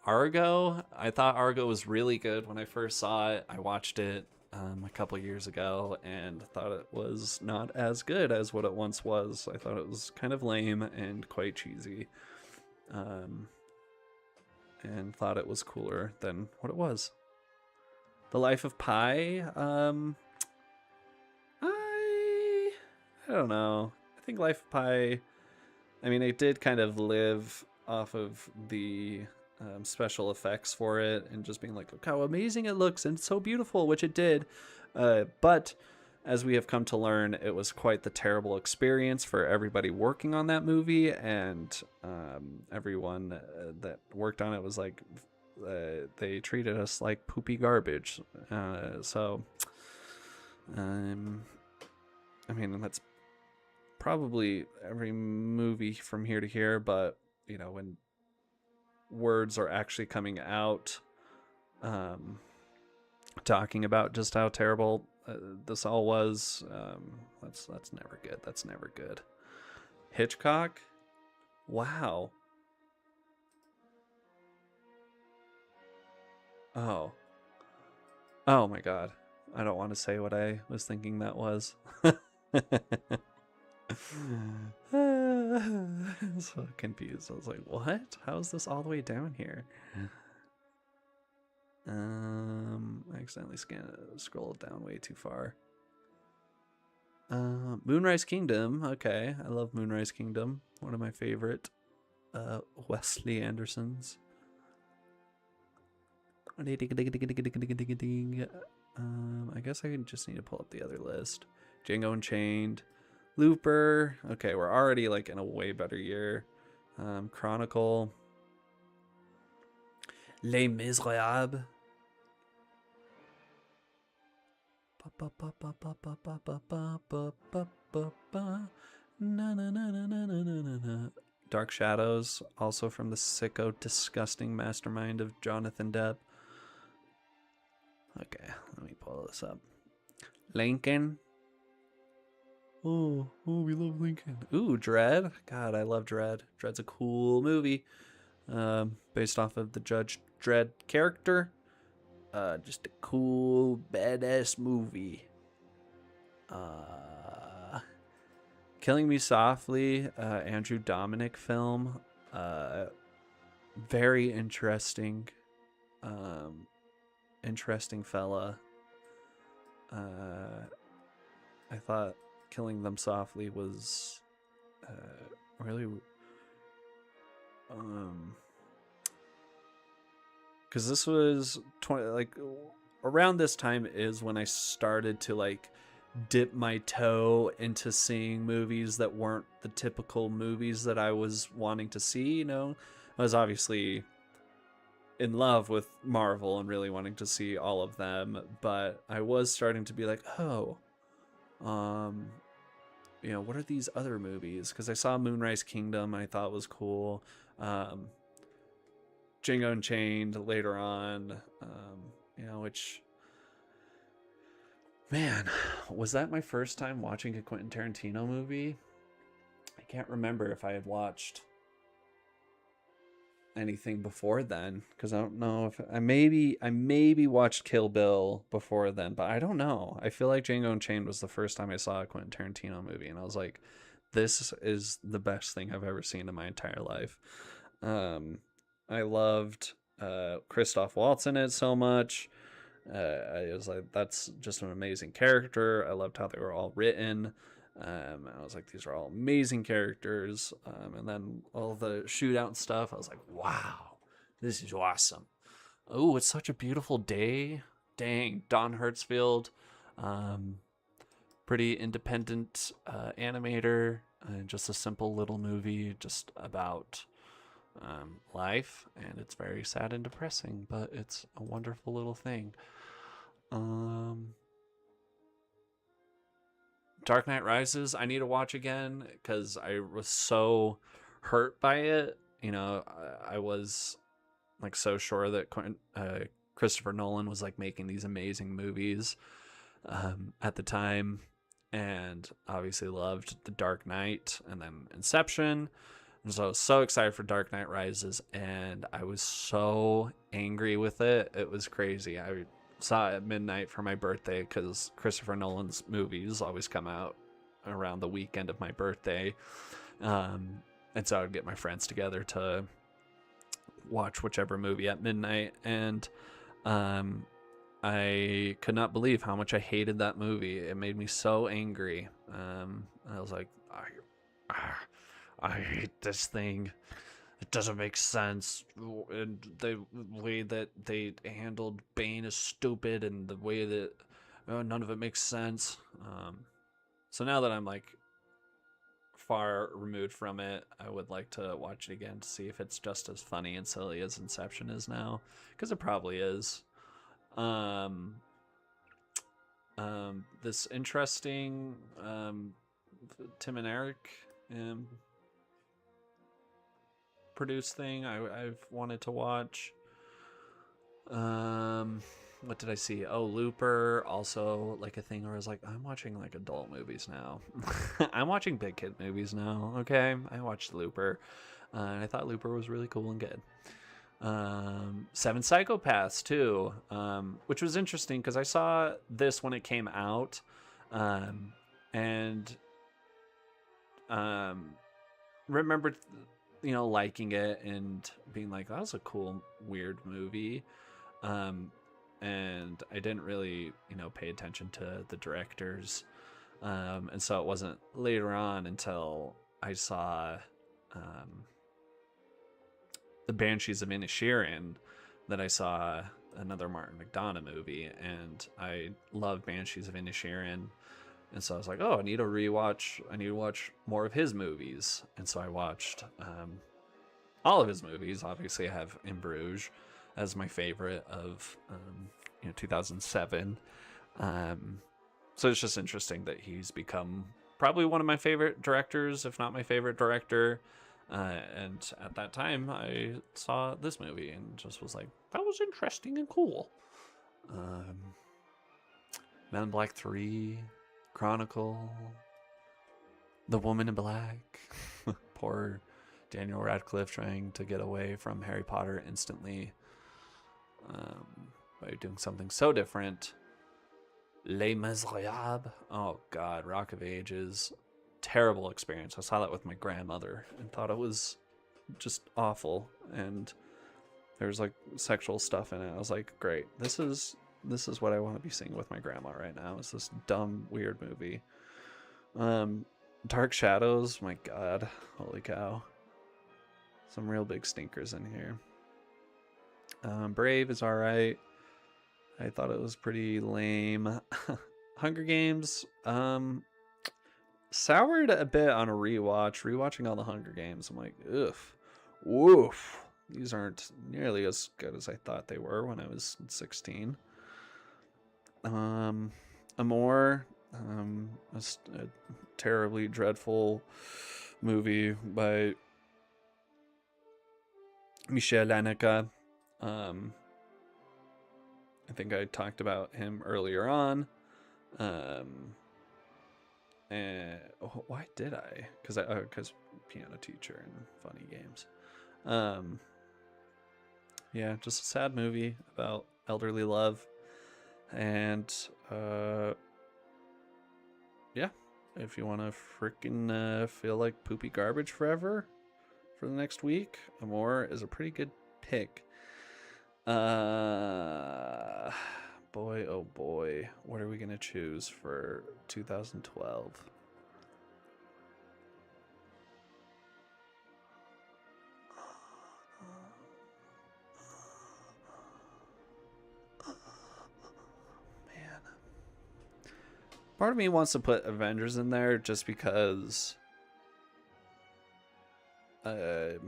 Argo, I thought Argo was really good when I first saw it. I watched it a couple years ago and thought it was not as good as what it once was. I thought it was kind of lame and quite cheesy, and thought it was cooler than what it was. The Life of Pi, I don't know. I think Life of Pi, I mean, it did kind of live off of the special effects for it and just being like, look how amazing it looks and so beautiful, which it did. But as we have come to learn, it was quite the terrible experience for everybody working on that movie, and everyone that worked on it was like, they treated us like poopy garbage. So, I mean, that's probably every movie from here to here, but you know, when words are actually coming out talking about just how terrible this all was, that's never good. That's never good. Hitchcock, wow. Oh my god, I don't want to say what I was thinking that was. I was so confused. I was like, what? How is this all the way down here? I accidentally scrolled down way too far. Moonrise Kingdom. Okay, I love Moonrise Kingdom. One of my favorite Wesley Andersons. I guess I just need to pull up the other list. Django Unchained. Looper. Okay, we're already like in a way better year. Chronicle. Les Miserables. Dark Shadows, also from the sicko, disgusting mastermind of Jonathan Depp. Okay, let me pull this up. Lincoln. Oh, we love Lincoln. Ooh, Dredd. God, I love Dredd. Dredd's a cool movie. Based off of the Judge Dredd character. Just a cool, badass movie. Killing Me Softly, Andrew Dominic film. Very interesting. Interesting fella. I thought Killing Them Softly was really because this was around this time is when I started to like dip my toe into seeing movies that weren't the typical movies that I was wanting to see. You know, I was obviously in love with Marvel and really wanting to see all of them, but I was starting to be like, oh, you know, what are these other movies? Because I saw Moonrise Kingdom, I thought was cool. Django Unchained later on, you know, which, man, was that my first time watching a Quentin Tarantino movie? I can't remember if I had watched anything before then, because I don't know if I maybe watched Kill Bill before then, but I don't know. I feel like Django Unchained was the first time I saw a Quentin Tarantino movie, and I was like, this is the best thing I've ever seen in my entire life. I loved Christoph Waltz in it so much. I was like, that's just an amazing character. I loved how they were all written. I was like, these are all amazing characters. And then all the shootout and stuff, I was like, wow, this is awesome. Oh, it's such a beautiful day. Dang, Don Hertzfeldt, pretty independent animator. Just a simple little movie just about life, and it's very sad and depressing, but it's a wonderful little thing. Dark Knight Rises, I need to watch again because I was so hurt by it. You know, I was like so sure that Christopher Nolan was like making these amazing movies at the time, and obviously loved The Dark Knight and then Inception. And so I was so excited for Dark Knight Rises, and I was so angry with it. It was crazy. I saw it at midnight for my birthday because Christopher Nolan's movies always come out around the weekend of my birthday. And so I would get my friends together to watch whichever movie at midnight. And I could not believe how much I hated that movie. It made me so angry. I was like, I hate this thing. It doesn't make sense. And the way that they handled Bane is stupid, and the way that none of it makes sense. So now that I'm like far removed from it, I would like to watch it again to see if it's just as funny and silly as Inception is now, because it probably is. This interesting Tim and Eric produced thing I've wanted to watch. What did I see? Oh, Looper, also like a thing where I was like, I'm watching like adult movies now. I'm watching big kid movies now. Okay, I watched Looper, and I thought Looper was really cool and good. Seven Psychopaths too, which was interesting because I saw this when it came out, and remember liking it and being like, that was a cool weird movie, and I didn't really pay attention to the directors, and so it wasn't later on until I saw the Banshees of Inisherin that I saw another Martin McDonagh movie, and I love Banshees of Inisherin. And so I was like, oh, I need to watch more of his movies. And so I watched all of his movies. Obviously, I have In Bruges as my favorite of 2007. So it's just interesting that he's become probably one of my favorite directors, if not my favorite director. And at that time, I saw this movie and just was like, that was interesting and cool. Men in Black 3... Chronicle, The Woman in Black. Poor Daniel Radcliffe trying to get away from Harry Potter instantly by doing something so different. Les Miserables. Oh God, Rock of Ages. Terrible experience. I saw that with my grandmother and thought it was just awful. And there's like sexual stuff in it. I was like, great. This is what I want to be seeing with my grandma right now. It's this dumb, weird movie. Dark Shadows, my God, holy cow. Some real big stinkers in here. Brave is alright. I thought it was pretty lame. Hunger Games, soured a bit on a rewatch. Rewatching all the Hunger Games, I'm like, ugh, woof. These aren't nearly as good as I thought they were when I was 16. Amour, a terribly dreadful movie by Michel Haneke. I think I talked about him earlier on. And why did I? Because piano teacher and funny games. Yeah, just a sad movie about elderly love. And yeah, if you want to freaking feel like poopy garbage forever for the next week, Amore is a pretty good pick. Boy, oh boy, what are we gonna choose for 2012? Man, part of me wants to put Avengers in there just because I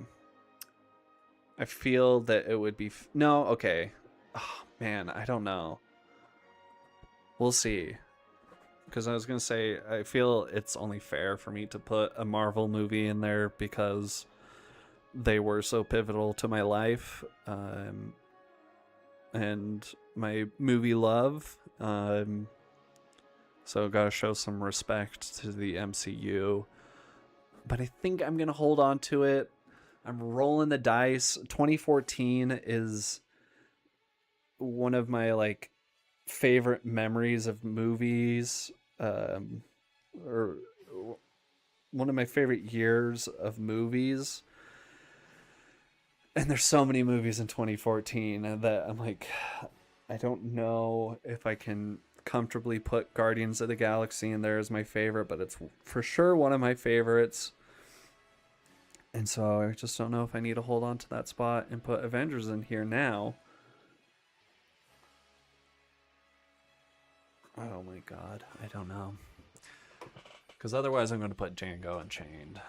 feel that it would be no, okay. Oh man, I don't know. We'll see. Because I was going to say, I feel it's only fair for me to put a Marvel movie in there because they were so pivotal to my life and my movie love. So gotta show some respect to the MCU. But I think I'm going to hold on to it. I'm rolling the dice. 2014 is one of my like favorite memories of movies, or one of my favorite years of movies. And there's so many movies in 2014 that I'm like, I don't know if I can comfortably put Guardians of the Galaxy in there as my favorite, but it's for sure one of my favorites. And so I just don't know if I need to hold on to that spot and put Avengers in here now. Oh my god, I don't know. Because otherwise I'm going to put Django Unchained.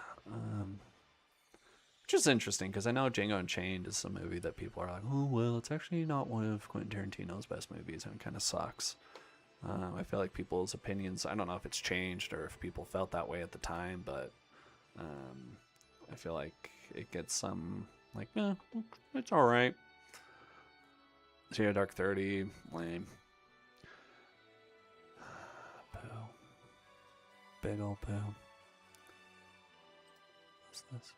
Which is interesting, because I know Django Unchained is a movie that people are like, oh, well, it's actually not one of Quentin Tarantino's best movies, and it kind of sucks. I feel like people's opinions, I don't know if it's changed or if people felt that way at the time, but I feel like it gets some, like, it's alright. Zero Dark 30, lame. Poo. Big ol' poo. What's this?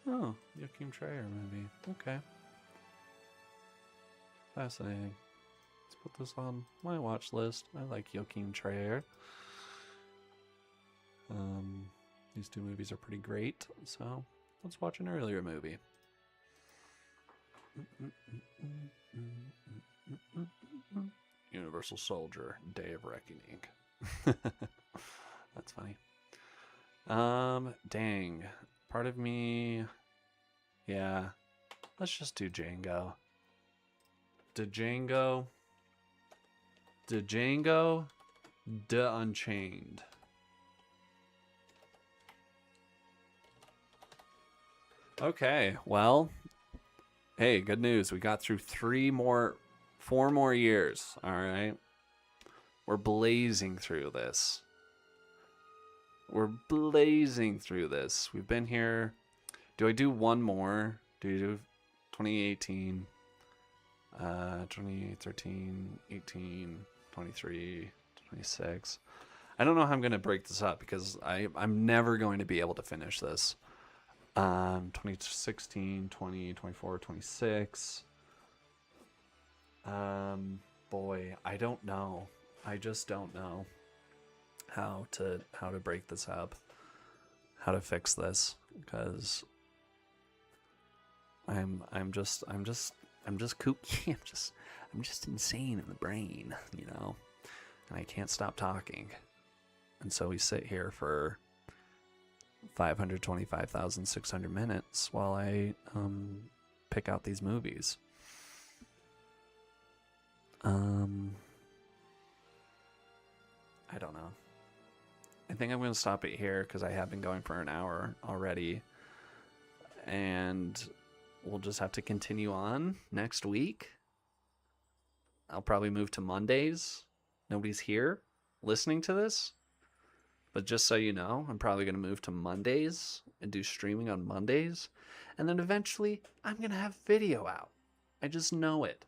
Oh, Joachim Trier movie. Okay. Fascinating. Let's put this on my watch list. I like Joachim Trier. These two movies are pretty great, so let's watch an earlier movie. Universal Soldier, Day of Reckoning. That's funny. Dang. Part of me... Yeah. Let's just do Django. Django. Unchained. Okay, well... Hey, good news. We got through 4 more years, alright? We're blazing through this. We've been here. Do I do one more? Do you do 2018? 2013, 18, 23, 26. I don't know how I'm going to break this up because I'm never going to be able to finish this. 2016, 20, 24, 26. Boy, I don't know. I just don't know how to break this up, how to fix this, because I'm just kooky. I'm just insane in the brain, you know, and I can't stop talking, and so we sit here for 525,600 minutes while I pick out these movies. I don't know. I think I'm going to stop it here because I have been going for an hour already. And we'll just have to continue on next week. I'll probably move to Mondays. Nobody's here listening to this. But just so you know, I'm probably going to move to Mondays and do streaming on Mondays. And then eventually I'm going to have video out. I just know it.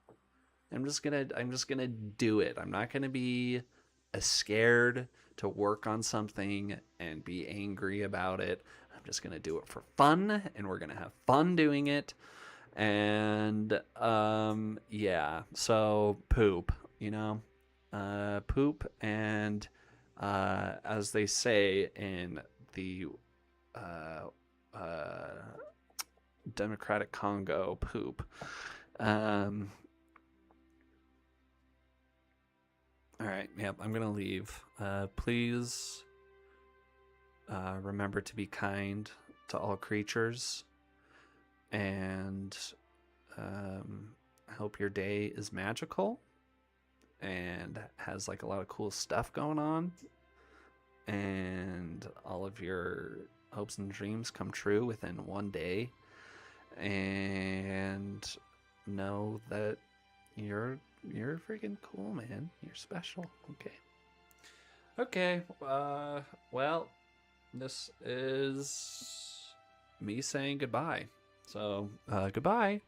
I'm just going to do it. I'm not going to be scared to work on something and be angry about it. I'm I'm just gonna do it for fun, and we're gonna have fun doing it. And yeah, so poop, poop, and as they say in the Democratic Congo, poop. All right, yep, I'm gonna leave. Please remember to be kind to all creatures, and I hope your day is magical and has like a lot of cool stuff going on, and all of your hopes and dreams come true within one day, and know that you're freaking cool, man. You're special. Okay. Well, this is me saying goodbye. So, goodbye.